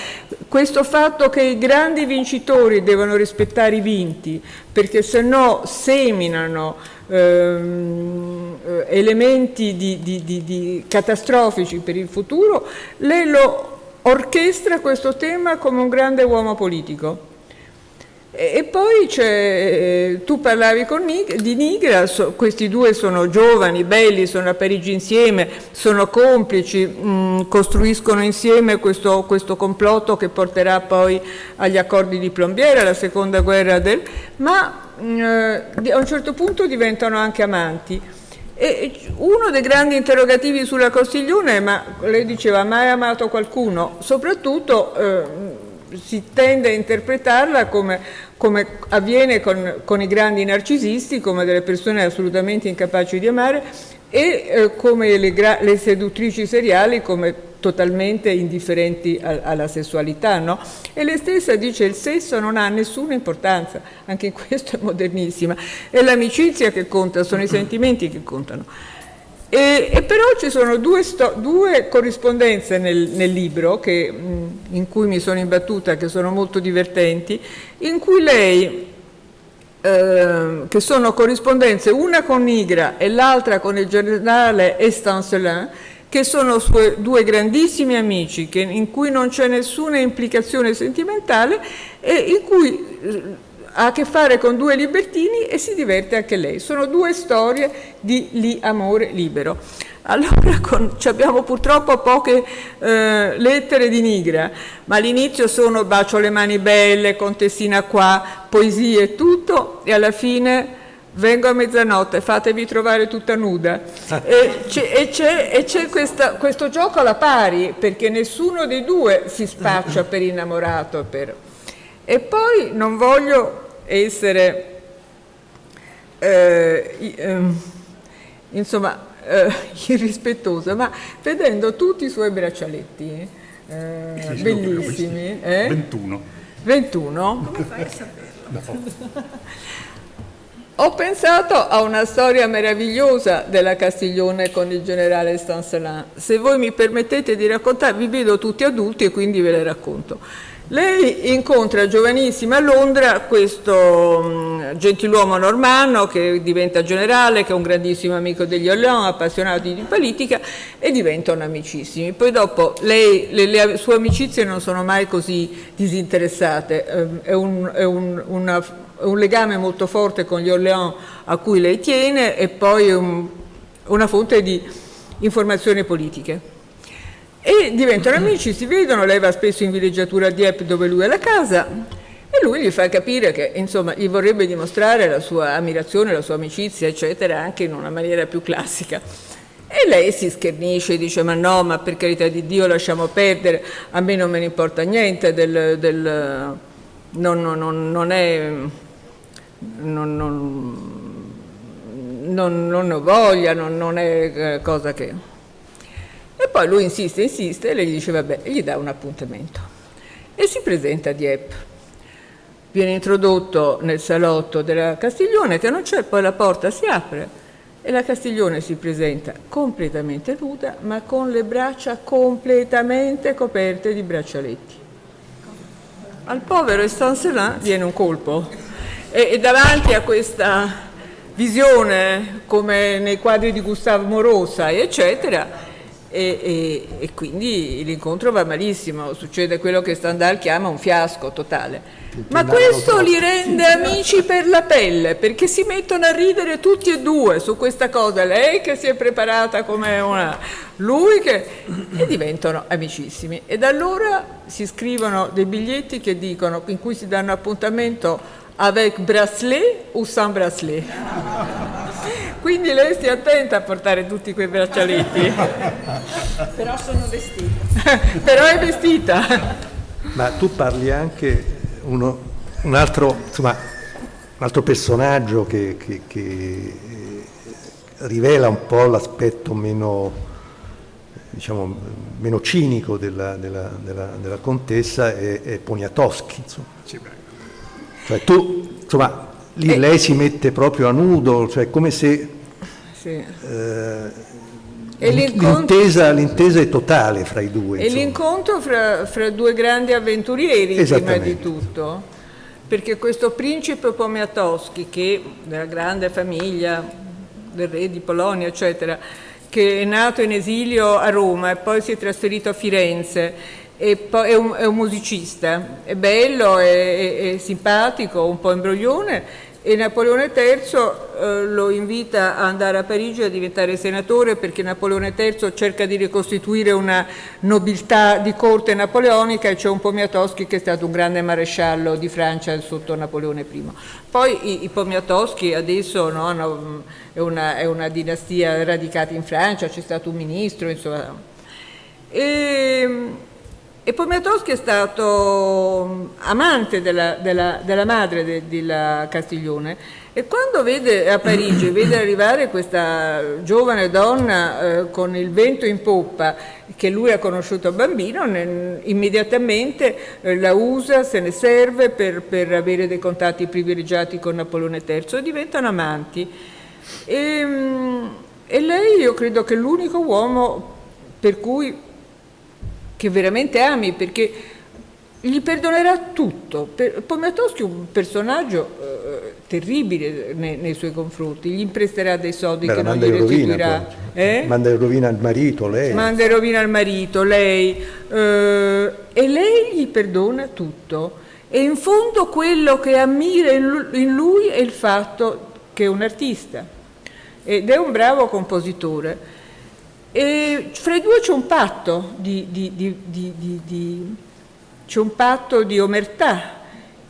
questo fatto che i grandi vincitori devono rispettare i vinti, perché se no seminano elementi di catastrofici per il futuro. Lei lo orchestra questo tema come un grande uomo politico. E poi tu parlavi di Nigra, questi due sono giovani, belli, sono a Parigi insieme, sono complici, costruiscono insieme questo complotto che porterà poi agli accordi di Plombières, alla seconda guerra ma a un certo punto diventano anche amanti. E uno dei grandi interrogativi sulla Castiglione è: ma lei diceva, ha mai amato qualcuno? Soprattutto si tende a interpretarla come avviene con i grandi narcisisti, come delle persone assolutamente incapaci di amare, e come le seduttrici seriali come totalmente indifferenti alla sessualità, no? E lei stessa dice: il sesso non ha nessuna importanza, anche in questo è modernissima, è l'amicizia che conta, sono i sentimenti che contano. E però ci sono due corrispondenze nel libro in cui mi sono imbattuta, che sono molto divertenti, in cui lei, che sono corrispondenze una con Nigra e l'altra con il generale Estancelin, che sono due grandissimi amici, in cui non c'è nessuna implicazione sentimentale e in cui ha a che fare con due libertini e si diverte anche lei. Sono due storie di amore libero. Allora abbiamo purtroppo poche lettere di Nigra, ma all'inizio sono bacio le mani belle, contessina qua, poesie e tutto, e alla fine vengo a mezzanotte, fatevi trovare tutta nuda. E c'è questo gioco alla pari, perché nessuno dei due si spaccia per innamorato. E poi non voglio essere irrispettosa, ma vedendo tutti i suoi braccialetti bellissimi, 21? Come fai a saperlo? No. Ho pensato a una storia meravigliosa della Castiglione con il generale Estancelin. Se voi mi permettete di raccontare, vi vedo tutti adulti e quindi ve le racconto. Lei incontra giovanissima a Londra questo gentiluomo normanno che diventa generale, che è un grandissimo amico degli Orléans, appassionati di politica, e diventano amicissimi. Poi dopo le sue amicizie non sono mai così disinteressate, è un legame molto forte con gli Orléans a cui lei tiene, e poi una fonte di informazioni politiche. E diventano amici, si vedono, lei va spesso in villeggiatura a Dieppe dove lui ha la casa, e lui gli fa capire che insomma gli vorrebbe dimostrare la sua ammirazione, la sua amicizia, eccetera, anche in una maniera più classica. E lei si schernisce e dice: ma no, ma per carità di Dio lasciamo perdere, a me non me ne importa niente non ho voglia, non è cosa che... E poi lui insiste e lei gli dice vabbè, e gli dà un appuntamento. E si presenta a Dieppe. Viene introdotto nel salotto della Castiglione, che non c'è, poi la porta si apre e la Castiglione si presenta completamente nuda, ma con le braccia completamente coperte di braccialetti. Al povero Estancelin viene un colpo. E davanti a questa visione, come nei quadri di Gustave Moreau, eccetera, e quindi l'incontro va malissimo, succede quello che Stendhal chiama un fiasco totale. Ma questo li rende amici per la pelle, perché si mettono a ridere tutti e due su questa cosa, lei che si è preparata come una... lui che... e diventano amicissimi. E da allora si scrivono dei biglietti che dicono, in cui si danno appuntamento avec bracelet o sans bracelet. Quindi lei stia attenta a portare tutti quei braccialetti. Però sono vestita. Però è vestita. Ma tu parli anche un altro personaggio che rivela un po' l'aspetto meno, diciamo, meno cinico della contessa è Poniatowski, insomma. Cioè tu, insomma, lì lei si mette proprio a nudo, cioè come se Sì. l'intesa è totale fra i due. E l'incontro fra due grandi avventurieri, prima di tutto, perché questo principe Poniatowski, che della grande famiglia del re di Polonia, eccetera, che è nato in esilio a Roma e poi si è trasferito a Firenze, e poi è un musicista, è bello, è simpatico, un po' imbroglione, e Napoleone III lo invita a andare a Parigi a diventare senatore, perché Napoleone III cerca di ricostituire una nobiltà di corte napoleonica, e c'è un Poniatowski che è stato un grande maresciallo di Francia sotto Napoleone I. Poi i Poniatowski adesso è una dinastia radicata in Francia, c'è stato un ministro, insomma. E Poniatowski è stato amante della madre della Castiglione, e quando vede a Parigi, vede arrivare questa giovane donna con il vento in poppa, che lui ha conosciuto bambino, immediatamente la usa, se ne serve per avere dei contatti privilegiati con Napoleone III, e diventano amanti. E lei, io credo che è l'unico uomo che veramente ami, perché gli perdonerà tutto. Poniatowski è un personaggio terribile nei suoi confronti, gli impresterà dei soldi che non gli restituirà. Manda in rovina al marito, lei. Manda in rovina al marito, lei. E lei gli perdona tutto. E in fondo quello che ammira in lui è il fatto che è un artista ed è un bravo compositore. E fra i due c'è un patto di omertà,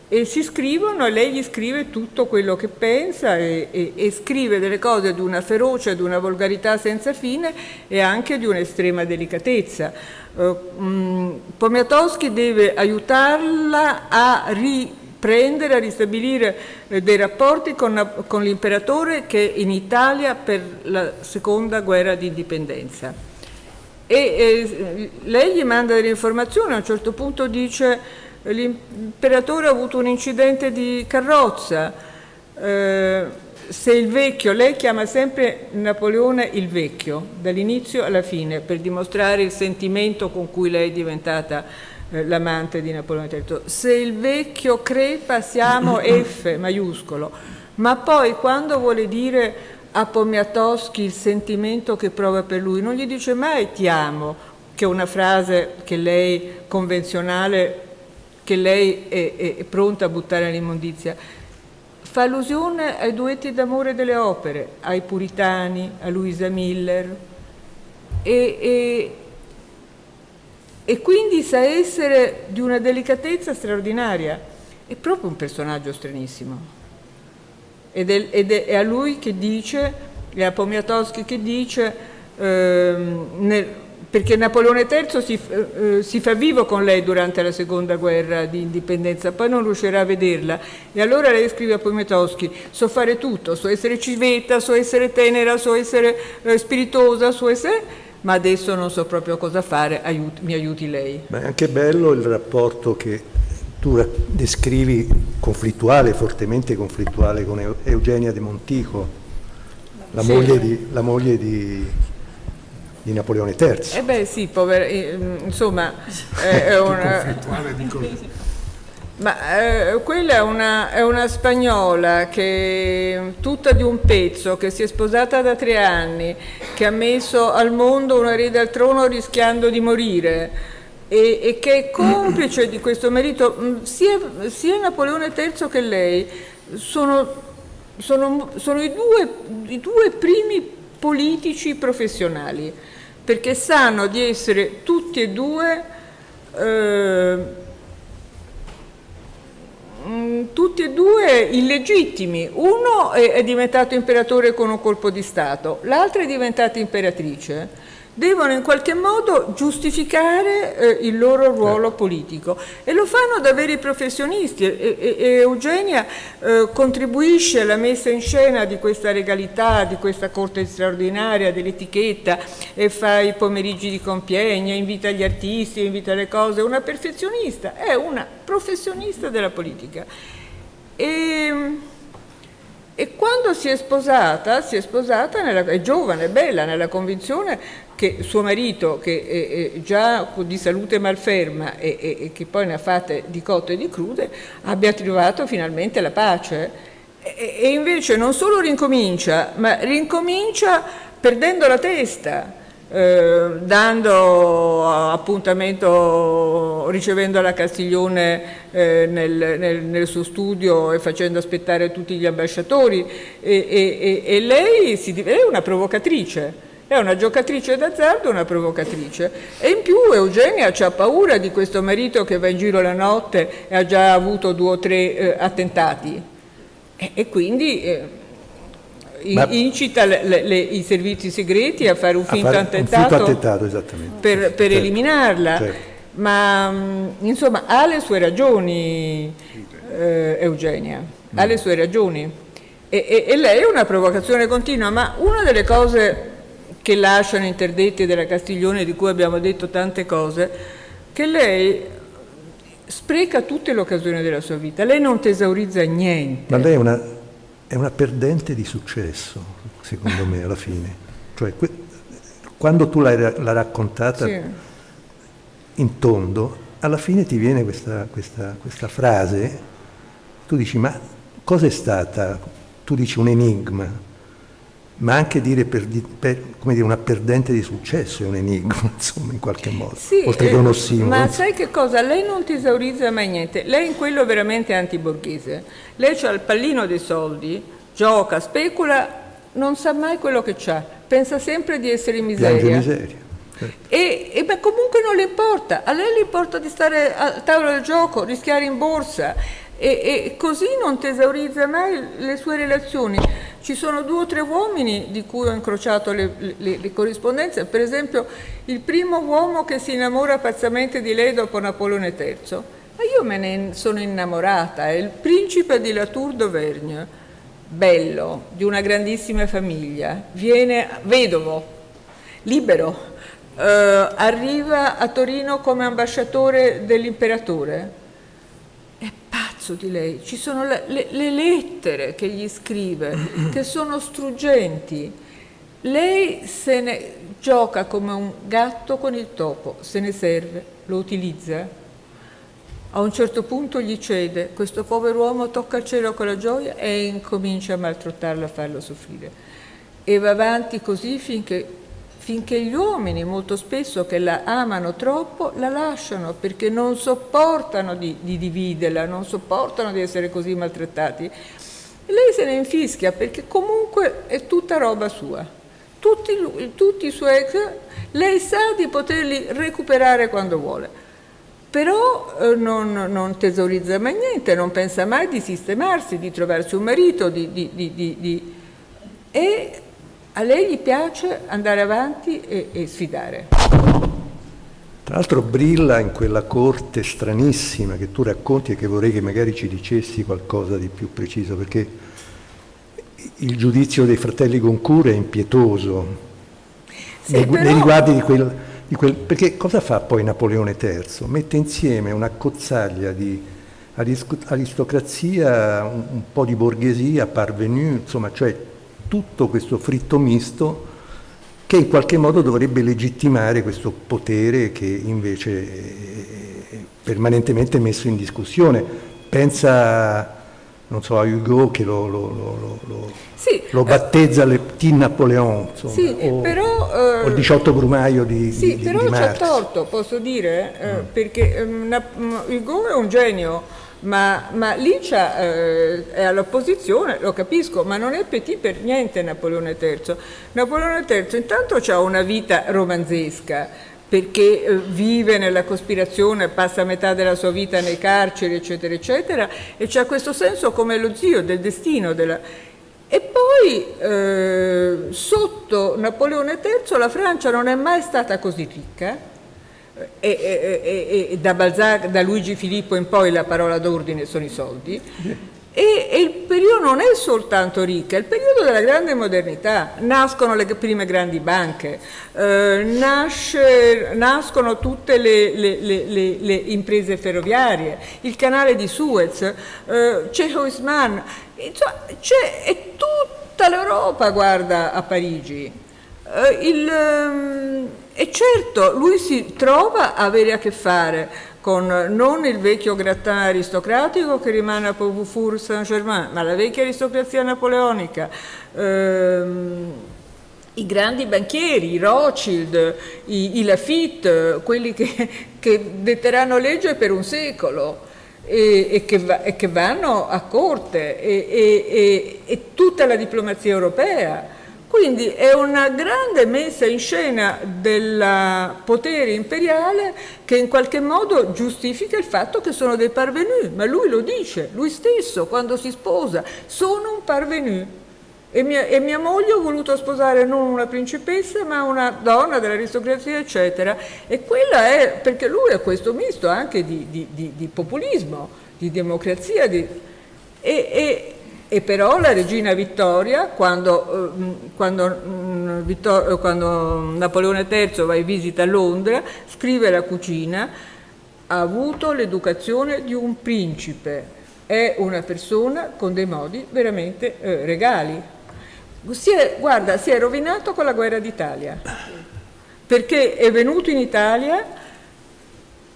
e si scrivono, e lei gli scrive tutto quello che pensa, e scrive delle cose di una ferocia, di una volgarità senza fine, e anche di un'estrema delicatezza. Poniatowski deve aiutarla a riprendere, a ristabilire dei rapporti con l'imperatore, che è in Italia per la seconda guerra di indipendenza. E lei gli manda delle informazioni, a un certo punto dice: l'imperatore ha avuto un incidente di carrozza, se il vecchio, lei chiama sempre Napoleone il vecchio, dall'inizio alla fine, per dimostrare il sentimento con cui lei è diventata l'amante di Napoleone III. Se il vecchio crepa, siamo F maiuscolo. Ma poi, quando vuole dire a Poniatowski il sentimento che prova per lui, non gli dice mai ti amo, che è una frase che lei, convenzionale, che lei è pronta a buttare nell'immondizia. Fa allusione ai duetti d'amore delle opere, ai Puritani, a Louisa Miller, e quindi sa essere di una delicatezza straordinaria. È proprio un personaggio stranissimo. Ed è a lui che dice, è a Poniatowski che dice, perché Napoleone III si fa vivo con lei durante la seconda guerra di indipendenza, poi non riuscirà a vederla, e allora lei scrive a Poniatowski: so fare tutto, so essere civetta, so essere tenera, so essere spiritosa, so essere... ma adesso non so proprio cosa fare, mi aiuti lei. Ma è anche bello il rapporto che tu descrivi conflittuale, fortemente conflittuale, con Eugenia de Montijo, la moglie di Napoleone III. Beh sì, povera, insomma, è una... Ma quella è una spagnola che tutta di un pezzo, che si è sposata da 3 anni, che ha messo al mondo un erede al trono rischiando di morire e che è complice di questo marito. Sia Napoleone III che lei sono i due primi politici professionali, perché sanno di essere tutti e due illegittimi. Uno è diventato imperatore con un colpo di Stato, l'altra è diventata imperatrice. Devono in qualche modo giustificare il loro ruolo politico e lo fanno da veri professionisti e Eugenia contribuisce alla messa in scena di questa regalità, di questa corte straordinaria, dell'etichetta, e fa i pomeriggi di Compiègne, invita gli artisti, invita le cose. Una perfezionista, è una professionista della politica. E quando si è sposata è giovane, bella, nella convinzione che suo marito, che è già di salute malferma e che poi ne ha fatte di cotte e di crude, abbia trovato finalmente la pace. E invece non solo rincomincia, ma rincomincia perdendo la testa, dando appuntamento, ricevendo la Castiglione nel suo studio e facendo aspettare tutti gli ambasciatori, e lei è una provocatrice. È una giocatrice d'azzardo, una provocatrice. E in più Eugenia c'ha paura di questo marito che va in giro la notte e ha già avuto 2 o 3 attentati. E quindi incita i servizi segreti a fare un finto attentato esattamente. per eliminarla. Certo. Ma insomma ha le sue ragioni, Eugenia, ha le sue ragioni. E lei è una provocazione continua, ma una delle cose che lasciano interdetti della Castiglione, di cui abbiamo detto tante cose, che lei spreca tutte le occasioni della sua vita, lei non tesaurizza niente. Ma lei è una perdente di successo, secondo me, alla fine. Cioè, quando tu l'hai raccontata in tondo, alla fine ti viene questa frase, tu dici, ma cosa è stata? Tu dici un enigma. Ma anche dire come dire, una perdente di successo è un enigma, insomma, in qualche modo, oltre che uno simbolo. Ma sai che cosa? Lei non tesaurizza mai niente, lei in quello veramente antiborghese. Lei c'ha il pallino dei soldi, gioca, specula, non sa mai quello che c'ha, pensa sempre di essere in miseria. Piange miseria. Certo. E beh, comunque non le importa, a lei le importa di stare al tavolo del gioco, rischiare in borsa, e così non tesaurizza mai le sue relazioni. Ci sono 2 o 3 uomini di cui ho incrociato le corrispondenze, per esempio il primo uomo che si innamora pazzamente di lei dopo Napoleone III, ma io me ne sono innamorata, è il principe di La Tour d'Auvergne, bello, di una grandissima famiglia, viene vedovo, libero, arriva a Torino come ambasciatore dell'imperatore. È pazzo di lei, ci sono le lettere che gli scrive che sono struggenti. Lei se ne gioca come un gatto con il topo, se ne serve, lo utilizza. A un certo punto gli cede, questo povero uomo tocca il cielo con la gioia e incomincia a maltrattarlo, a farlo soffrire. E va avanti così finché gli uomini, molto spesso, che la amano troppo, la lasciano perché non sopportano di dividerla, non sopportano di essere così maltrattati. E lei se ne infischia perché comunque è tutta roba sua. Tutti i suoi ex, lei sa di poterli recuperare quando vuole, però non tesaurizza mai niente, non pensa mai di sistemarsi, di trovarsi un marito, e a lei gli piace andare avanti e sfidare. Tra l'altro brilla in quella corte stranissima che tu racconti e che vorrei che magari ci dicessi qualcosa di più preciso, perché il giudizio dei fratelli Goncourt è impietoso nei riguardi di quel... Perché cosa fa poi Napoleone III? Mette insieme una cozzaglia di aristocrazia, un po' di borghesia, parvenu, insomma, cioè tutto questo fritto misto che in qualche modo dovrebbe legittimare questo potere che invece permanentemente messo in discussione. Pensa, non so, a Hugo che lo battezza le Petit Napoléon, insomma, sì, o il 18 Brumaio di però c'è Marx. torto, posso dire, perché Hugo è un genio, ma lì è all'opposizione, lo capisco, ma non è petit per niente Napoleone III. Napoleone III intanto ha una vita romanzesca, perché vive nella cospirazione, passa metà della sua vita nei carceri, eccetera, eccetera, e c'ha questo senso come lo zio del destino. E poi sotto Napoleone III la Francia non è mai stata così ricca, e da Balzac, da Luigi Filippo in poi la parola d'ordine sono i soldi, e il periodo non è soltanto ricca, è il periodo della grande modernità. Nascono le prime grandi banche, nascono tutte le imprese ferroviarie, il canale di Suez, c'è Haussmann, insomma, è tutta l'Europa guarda a Parigi. E certo, lui si trova a avere a che fare con non il vecchio gratin aristocratico che rimane a Beaufort Saint-Germain, ma la vecchia aristocrazia napoleonica, i grandi banchieri, i Rothschild, i Lafitte, quelli che detteranno legge per un secolo e che vanno a corte, e tutta la diplomazia europea. Quindi è una grande messa in scena del potere imperiale che in qualche modo giustifica il fatto che sono dei parvenus, ma lui lo dice, lui stesso quando si sposa, sono un parvenu. E mia moglie ho voluto sposare non una principessa ma una donna dell'aristocrazia, eccetera. E quella è, perché lui ha questo misto anche di populismo, di democrazia, e però la regina Vittoria, quando Napoleone III va in visita a Londra, scrive alla cucina: ha avuto l'educazione di un principe, è una persona con dei modi veramente regali. Si è rovinato con la guerra d'Italia, perché è venuto in Italia,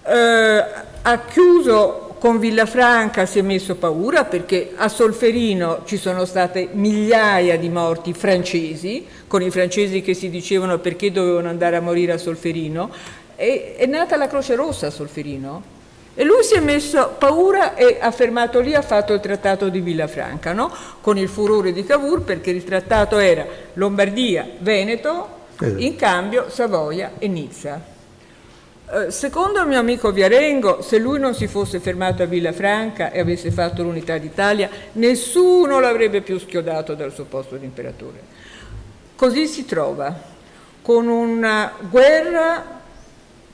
ha chiuso con Villafranca, si è messo paura perché a Solferino ci sono state migliaia di morti francesi, con i francesi che si dicevano perché dovevano andare a morire a Solferino, e è nata la Croce Rossa a Solferino, e lui si è messo paura e ha fermato lì, ha fatto il trattato di Villafranca, no? Con il furore di Cavour, perché il trattato era Lombardia, Veneto, in cambio Savoia e Nizza. Secondo il mio amico Viarengo, se lui non si fosse fermato a Villafranca e avesse fatto l'unità d'Italia, nessuno l'avrebbe più schiodato dal suo posto di imperatore. Così si trova, con una guerra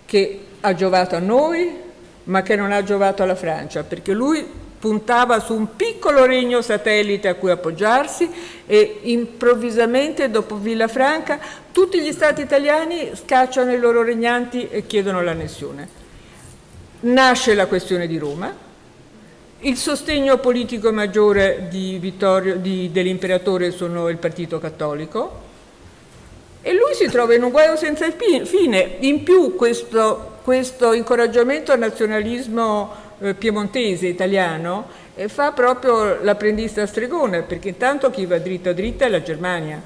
che ha giovato a noi, ma che non ha giovato alla Francia, perché lui puntava su un piccolo regno satellite a cui appoggiarsi, e improvvisamente dopo Villafranca tutti gli stati italiani scacciano i loro regnanti e chiedono l'annessione. Nasce la questione di Roma, il sostegno politico maggiore dell'imperatore sono il Partito Cattolico, e lui si trova in un guaio senza fine. In più questo incoraggiamento al nazionalismo piemontese italiano fa proprio l'apprendista stregone, perché intanto chi va dritta dritta è la Germania,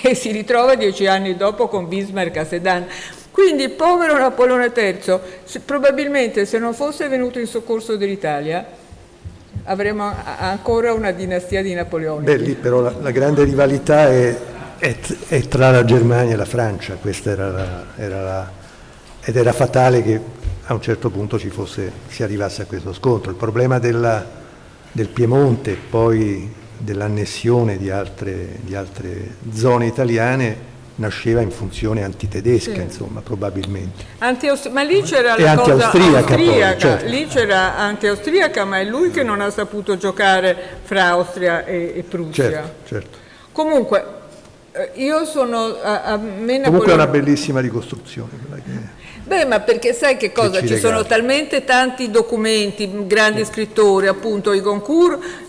e si ritrova 10 anni dopo con Bismarck a Sedan. Quindi il povero Napoleone III, probabilmente se non fosse venuto in soccorso dell'Italia avremmo ancora una dinastia di Napoleoni. Beh, lì però la grande rivalità è tra la Germania e la Francia, questa ed era fatale che a un certo punto si arrivasse a questo scontro. Il problema del Piemonte, poi dell'annessione di altre zone italiane, nasceva in funzione antitedesca, insomma, probabilmente. Ma lì c'era e la cosa anti-austriaca, austriaca, certo. Lì c'era anti-austriaca, ma è lui che non ha saputo giocare fra Austria e Prussia. Certo. Comunque, io sono a me Comunque è una bellissima ricostruzione quella che... Beh, ma perché sai che cosa? Ci sono talmente tanti documenti, grandi scrittori, appunto i Goncourt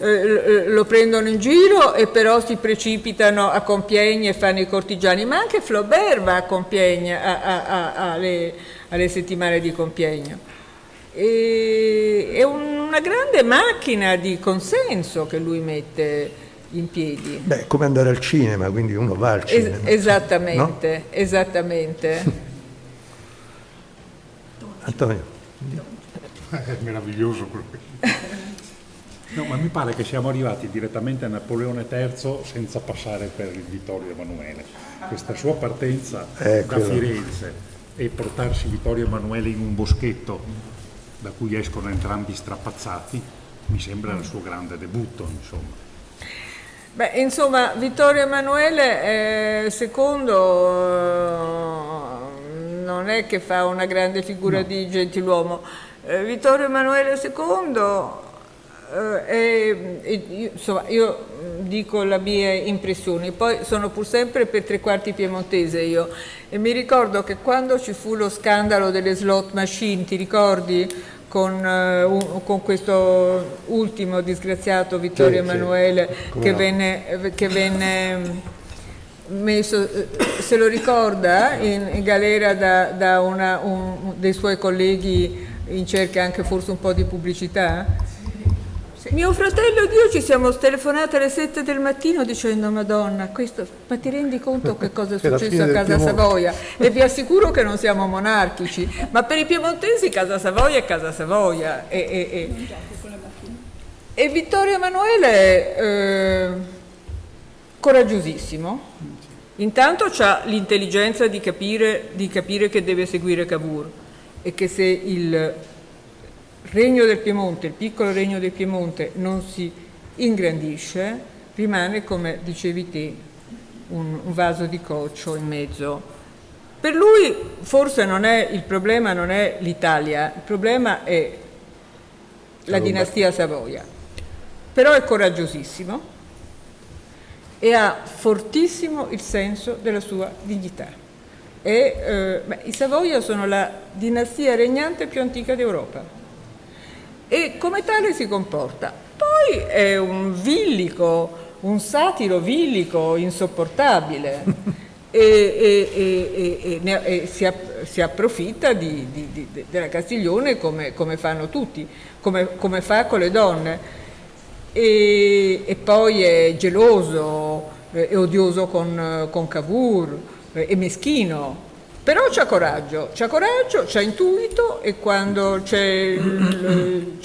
lo prendono in giro e però si precipitano a Compiègne e fanno i cortigiani, ma anche Flaubert va a Compiègne alle settimane di Compiègne. è una grande macchina di consenso che lui mette in piedi. Beh, come andare al cinema, quindi uno va al cinema. Esattamente, no? esattamente. Antonio. È meraviglioso quello che... No, ma mi pare che siamo arrivati direttamente a Napoleone III senza passare per il Vittorio Emanuele. Questa sua partenza da Firenze e portarsi Vittorio Emanuele in un boschetto da cui escono entrambi strapazzati, mi sembra il suo grande debutto, insomma. Beh, insomma, Vittorio Emanuele II non è che fa una grande figura di gentiluomo. Vittorio Emanuele II insomma, io dico le mie impressioni, poi sono pur sempre per tre quarti piemontese io, e mi ricordo che quando ci fu lo scandalo delle slot machine, ti ricordi? Con questo ultimo disgraziato Vittorio Emanuele che venne messo, se lo ricorda, in galera da uno dei suoi colleghi in cerca anche forse un po' di pubblicità? Mio fratello ed io ci siamo telefonati alle 7 del mattino dicendo: Madonna, questo, ma ti rendi conto che cosa è successo a Casa Savoia? E vi assicuro che non siamo monarchici, ma per i piemontesi Casa Savoia è Casa Savoia. E Vittorio Emanuele, coraggiosissimo, intanto ha l'intelligenza di capire che deve seguire Cavour e che se il Regno del Piemonte, il piccolo Regno del Piemonte non si ingrandisce, rimane, come dicevi te, un vaso di coccio in mezzo. Per lui forse il problema non è l'Italia, il problema è la dinastia Savoia. Però è coraggiosissimo e ha fortissimo il senso della sua dignità. I Savoia sono la dinastia regnante più antica d'Europa. E come tale si comporta. Poi è un satiro villico insopportabile e si approfitta della Castiglione come fanno tutti, come fa con le donne. E poi è geloso, è odioso con Cavour, è meschino. Però c'ha coraggio, c'ha intuito, e quando c'è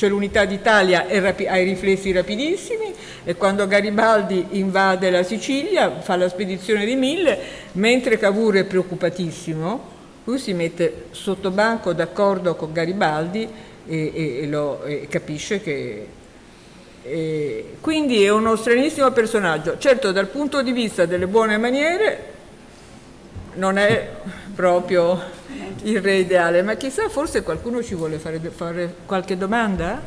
l'unità d'Italia ha i riflessi rapidissimi, e quando Garibaldi invade la Sicilia fa la spedizione di 1000, mentre Cavour è preoccupatissimo, lui si mette sotto banco d'accordo con Garibaldi e capisce che... quindi è uno stranissimo personaggio. Certo, dal punto di vista delle buone maniere non è proprio il re ideale, ma chissà, forse qualcuno ci vuole fare qualche domanda?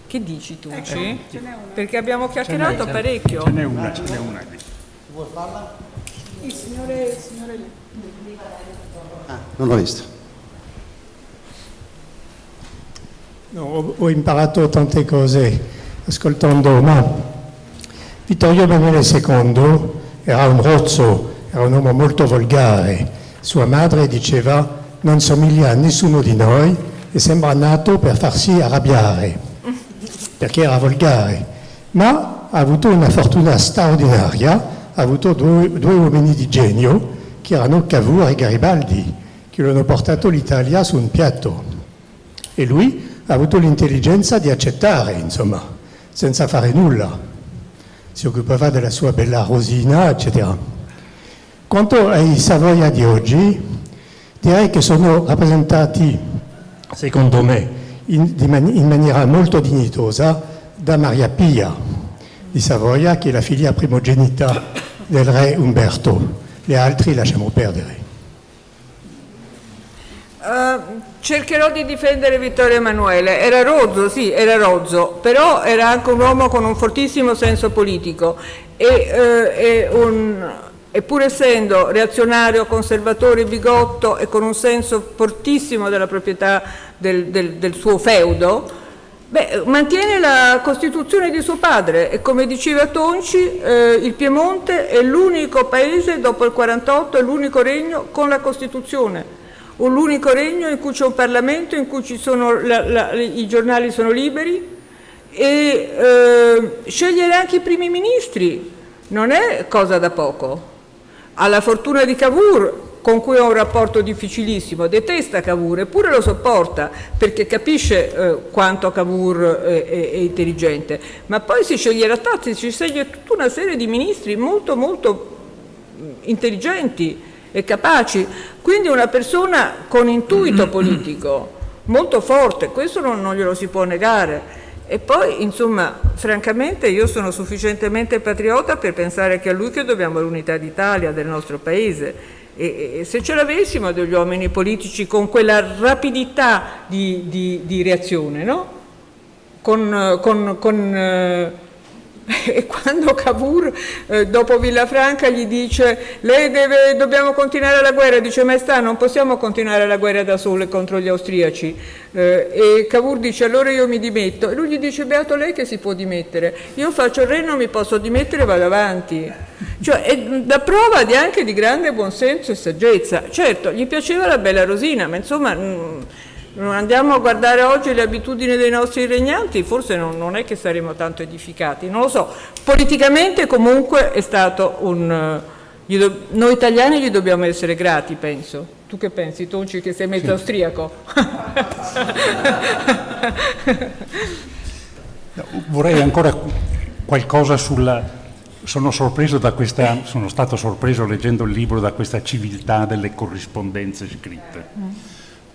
Che dici tu? Sì? Perché abbiamo chiacchierato parecchio. Ce n'è una lì. Vuoi farla? Il signore Non l'ho visto. No, ho imparato tante cose ascoltando, ma Vittorio Emanuele II era un rozzo, era un uomo molto volgare. Sua madre diceva: non somiglia a nessuno di noi e sembra nato per farsi arrabbiare, perché era volgare. Ma ha avuto una fortuna straordinaria, ha avuto due uomini di genio, che erano Cavour e Garibaldi, che lo hanno portato l'Italia su un piatto. E lui ha avuto l'intelligenza di accettare, insomma, senza fare nulla. Si occupava della sua bella Rosina, eccetera. Quanto ai Savoia di oggi, direi che sono rappresentati, secondo me, in maniera molto dignitosa da Maria Pia di Savoia, che è la figlia primogenita del re Umberto. Gli altri lasciamo perdere. Cercherò di difendere Vittorio Emanuele. Era rozzo, sì, era rozzo, però era anche un uomo con un fortissimo senso politico e pur essendo reazionario, conservatore, bigotto e con un senso fortissimo della proprietà del suo feudo, mantiene la Costituzione di suo padre, e come diceva Tonci, il Piemonte è l'unico paese dopo il 48, è l'unico regno con la Costituzione. o l'unico regno in cui c'è un Parlamento, in cui ci sono i giornali sono liberi, e scegliere anche i primi ministri non è cosa da poco. Ha la fortuna di Cavour, con cui ho un rapporto difficilissimo, detesta Cavour, eppure lo sopporta perché capisce quanto Cavour è intelligente, ma poi si sceglie Rattazzi, si sceglie tutta una serie di ministri molto molto intelligenti e capaci, quindi una persona con intuito politico molto forte, questo non glielo si può negare. E poi, insomma, francamente io sono sufficientemente patriota per pensare che a lui che dobbiamo l'unità d'Italia, del nostro paese, e se ce l'avessimo degli uomini politici con quella rapidità di reazione, no? E quando Cavour dopo Villafranca gli dice dobbiamo continuare la guerra, dice maestà non possiamo continuare la guerra da sole contro gli austriaci, e Cavour dice allora io mi dimetto, e lui gli dice beato lei che si può dimettere, io faccio il re, non mi posso dimettere, vado avanti. Cioè è da prova anche di grande buonsenso e saggezza. Certo, gli piaceva la bella Rosina, ma insomma non andiamo a guardare oggi le abitudini dei nostri regnanti, forse non è che saremo tanto edificati, non lo so. Politicamente comunque è stato noi italiani gli dobbiamo essere grati, penso. Tu che pensi, Tonci, che sei mezzo austriaco? Vorrei ancora qualcosa sono stato sorpreso leggendo il libro da questa civiltà delle corrispondenze scritte.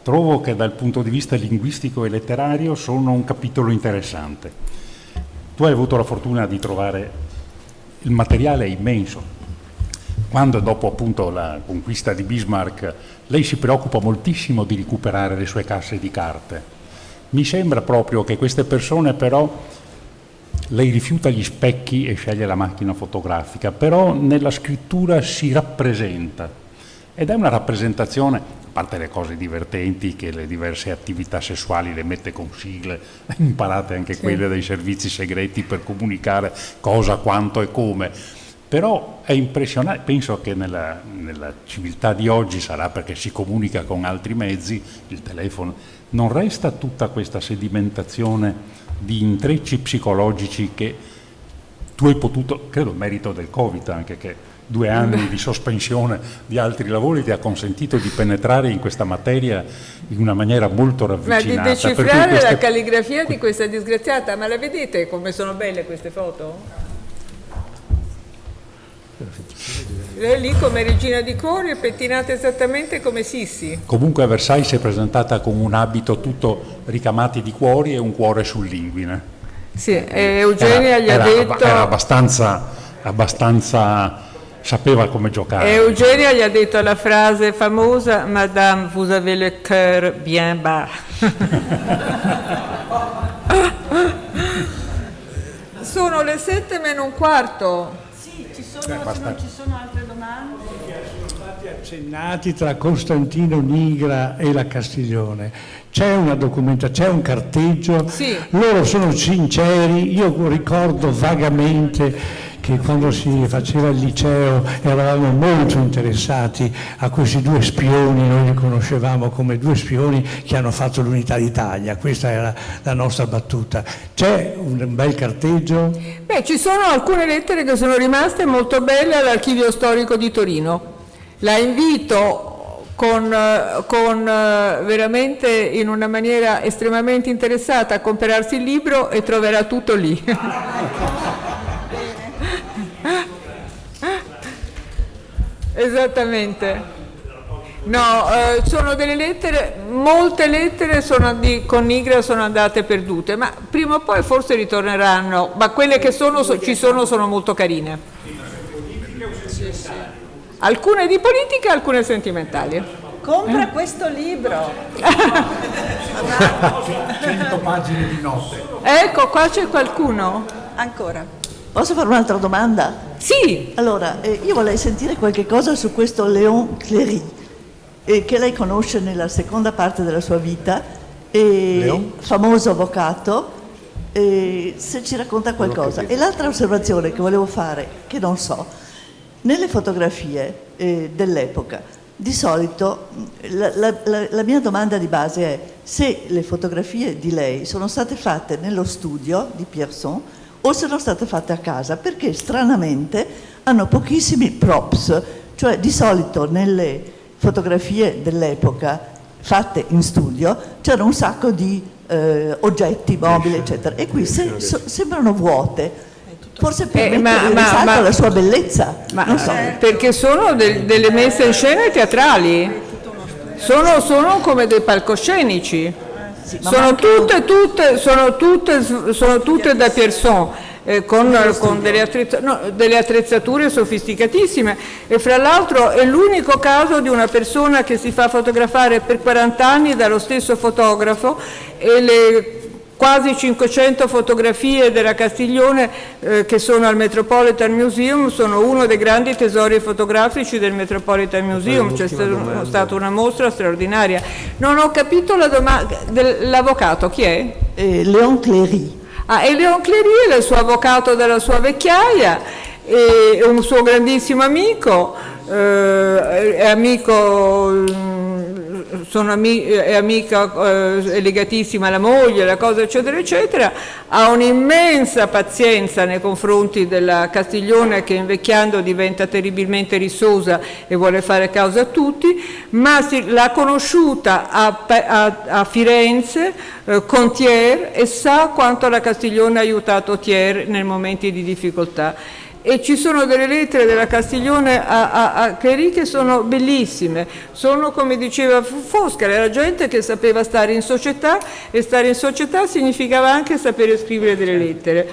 Trovo che dal punto di vista linguistico e letterario sono un capitolo interessante. Tu hai avuto la fortuna di trovare il materiale immenso. Quando dopo appunto la conquista di Bismarck lei si preoccupa moltissimo di recuperare le sue casse di carte. Mi sembra proprio che queste persone però, lei rifiuta gli specchi e sceglie la macchina fotografica, però nella scrittura si rappresenta ed è una rappresentazione, a parte le cose divertenti che le diverse attività sessuali le mette con sigle, imparate anche quelle dei servizi segreti per comunicare cosa, quanto e come, però è impressionante. Penso che nella civiltà di oggi, sarà perché si comunica con altri mezzi, il telefono, non resta tutta questa sedimentazione di intrecci psicologici che tu hai potuto, credo merito del Covid anche, che 2 anni di sospensione di altri lavori ti ha consentito di penetrare in questa materia in una maniera molto ravvicinata. Ma di decifrare la calligrafia di questa disgraziata, ma la vedete come sono belle queste foto? Lei è lì come regina di cuori e pettinata esattamente come Sissi. Comunque a Versailles si è presentata con un abito tutto ricamati di cuori e un cuore sull'inguine. Sì, e Eugenia gli ha detto... Era abbastanza sapeva come giocare. E Eugenia gli ha detto la frase famosa Madame, vous avez le cœur bien bas. Sono le 7:15. Sì, se non ci sono altre domande. Sono stati accennati tra Costantino Nigra e la Castiglione. C'è una c'è un carteggio, sì. Loro sono sinceri, io ricordo vagamente che quando si faceva il liceo eravamo molto interessati a questi 2 spioni, noi li conoscevamo come 2 spioni che hanno fatto l'unità d'Italia, questa era la nostra battuta. C'è un bel carteggio? Beh, ci sono alcune lettere che sono rimaste molto belle all'Archivio Storico di Torino. La invito con veramente in una maniera estremamente interessata a comprarsi il libro e troverà tutto lì. Esattamente. No, sono delle lettere, molte lettere con Nigra sono andate perdute, ma prima o poi forse ritorneranno, ma quelle che ci sono molto carine. Alcune di politica, alcune sentimentali. Compra questo libro. 100 pagine di note. Ecco, qua c'è qualcuno. Ancora. Posso fare un'altra domanda? Sì. Allora, io vorrei sentire qualche cosa su questo Léon Cléry, che lei conosce nella seconda parte della sua vita, famoso avvocato, se ci racconta qualcosa. E l'altra osservazione che volevo fare, che non so, nelle fotografie dell'epoca di solito la mia domanda di base è se le fotografie di lei sono state fatte nello studio di Pierson o sono state fatte a casa, perché stranamente hanno pochissimi props, cioè di solito nelle fotografie dell'epoca fatte in studio c'era un sacco di oggetti mobili, eccetera, e qui sembrano vuote. Forse per mettere in risalto la sua bellezza, non so. Perché sono delle messe in scena teatrali, sono come dei palcoscenici, Sì, ma sono manca- tutte da Pierson. Con delle attrezzature sofisticatissime, e fra l'altro è l'unico caso di una persona che si fa fotografare per 40 anni dallo stesso fotografo, e le quasi 500 fotografie della Castiglione che sono al Metropolitan Museum sono uno dei grandi tesori fotografici del Metropolitan Museum. C'è stata una mostra straordinaria. Non ho capito la domanda dell'avvocato, chi è? Léon Cléry. E Léon Cléry è il suo avvocato della sua vecchiaia, è un suo grandissimo amico, è legatissima alla moglie, la cosa eccetera eccetera, ha un'immensa pazienza nei confronti della Castiglione, che invecchiando diventa terribilmente rissosa e vuole fare causa a tutti, ma l'ha conosciuta a Firenze con Thiers, e sa quanto la Castiglione ha aiutato Thiers nei momenti di difficoltà. E ci sono delle lettere della Castiglione a Cléry che sono bellissime, sono, come diceva Foscari, era gente che sapeva stare in società, e stare in società significava anche sapere scrivere delle lettere.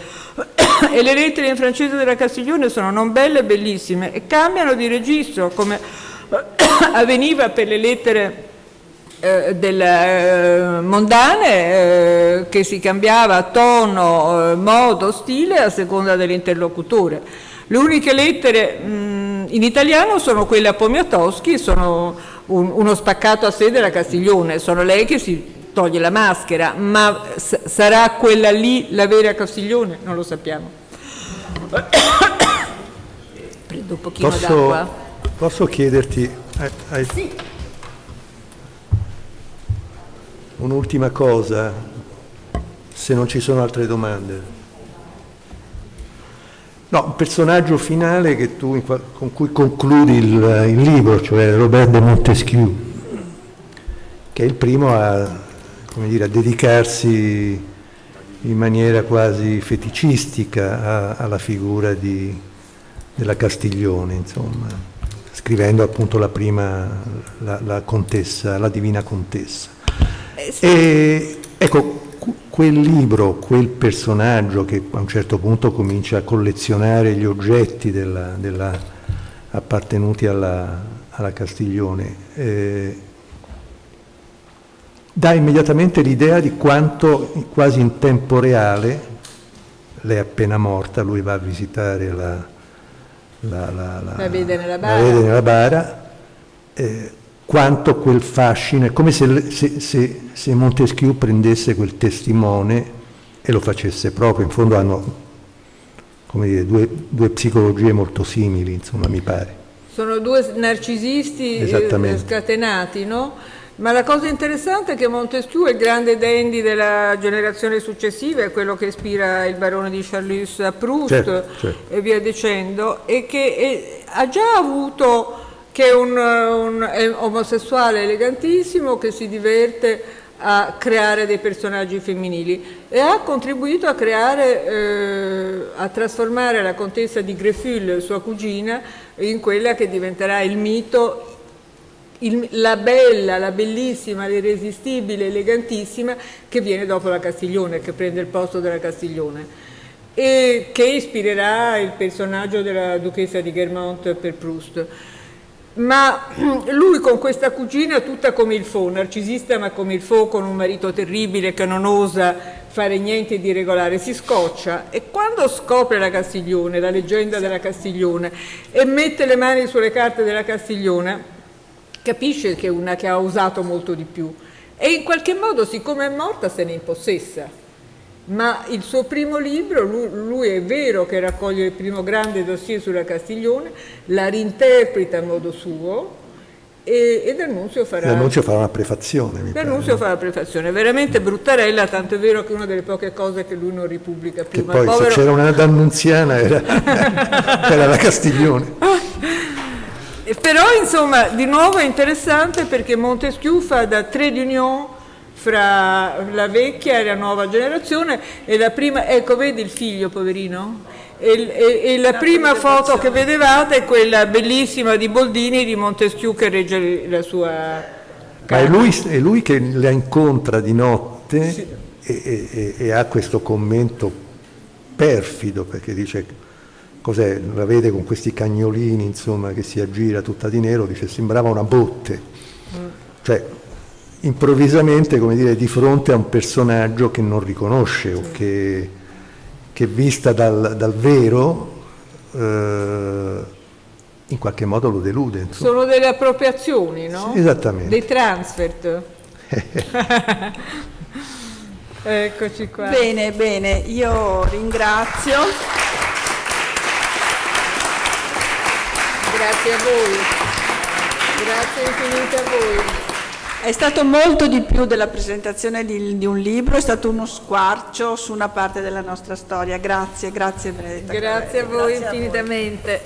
E le lettere in francese della Castiglione sono non belle, bellissime, e cambiano di registro, come avveniva per le lettere mondane, che si cambiava tono, modo, stile a seconda dell'interlocutore. Le uniche lettere in italiano sono quelle a Poniatowski, sono uno spaccato a sé della Castiglione, sono lei che si toglie la maschera, ma sarà quella lì la vera Castiglione? Non lo sappiamo. Prendo un pochino d'acqua. Posso chiederti Sì. un'ultima cosa, se non ci sono altre domande? No, un personaggio finale che con cui concludi il libro, cioè Robert de Montesquieu, che è il primo a dedicarsi in maniera quasi feticistica alla figura della Castiglione, insomma, scrivendo appunto la contessa, la Divina Contessa. E ecco, quel libro, quel personaggio che a un certo punto comincia a collezionare gli oggetti appartenuti alla Castiglione, dà immediatamente l'idea di quanto quasi in tempo reale, lei è appena morta, lui va a visitare la vede nella bara, quanto quel fascino, è come se Montesquieu prendesse quel testimone e lo facesse proprio. In fondo hanno, come dire, due psicologie molto simili, insomma, mi pare. Sono due narcisisti scatenati, no? Ma la cosa interessante è che Montesquieu è il grande dandy della generazione successiva, è quello che ispira il barone di Charlus a Proust, certo. E via dicendo, e che ha già avuto, che è un omosessuale elegantissimo che si diverte a creare dei personaggi femminili, e ha contribuito a creare, a trasformare la contessa di Greffule, sua cugina, in quella che diventerà il mito, la bella, la bellissima, l'irresistibile, elegantissima, che viene dopo la Castiglione, che prende il posto della Castiglione, e che ispirerà il personaggio della duchessa di Guermantes per Proust. Ma lui con questa cugina tutta come il Faux, narcisista ma come il Faux, con un marito terribile che non osa fare niente di regolare, si scoccia, e quando scopre la Castiglione, la leggenda della Castiglione, e mette le mani sulle carte della Castiglione, capisce che è una che ha usato molto di più, e in qualche modo, siccome è morta, se ne impossessa. Ma il suo primo libro, lui è vero che raccoglie il primo grande dossier sulla Castiglione, la rinterpreta a modo suo, e D'Annunzio farà una prefazione. D'Annunzio fa la prefazione, veramente bruttarella, tanto è vero che è una delle poche cose che lui non ripubblica più. Che poi se c'era una d'Annunziana era la Castiglione. Però insomma di nuovo è interessante perché Montesquieu fa da trait d'union fra la vecchia e la nuova generazione, e la prima, ecco vedi il figlio poverino, e la prima foto che vedevate è quella bellissima di Boldini di Montesquieu che regge la sua Ma è lui che la incontra di notte, sì. e ha questo commento perfido, perché dice cos'è, la vede con questi cagnolini, insomma, che si aggira tutta di nero, dice sembrava una botte, cioè improvvisamente, come dire, di fronte a un personaggio che non riconosce, o che vista dal vero in qualche modo lo delude, insomma. Sono delle appropriazioni, no? Sì, esattamente. Dei transfert. Eccoci qua. Bene, io ringrazio. Grazie a voi, grazie infinite a voi. È stato molto di più della presentazione di un libro, è stato uno squarcio su una parte della nostra storia. Grazie Benedetta. Grazie a voi infinitamente.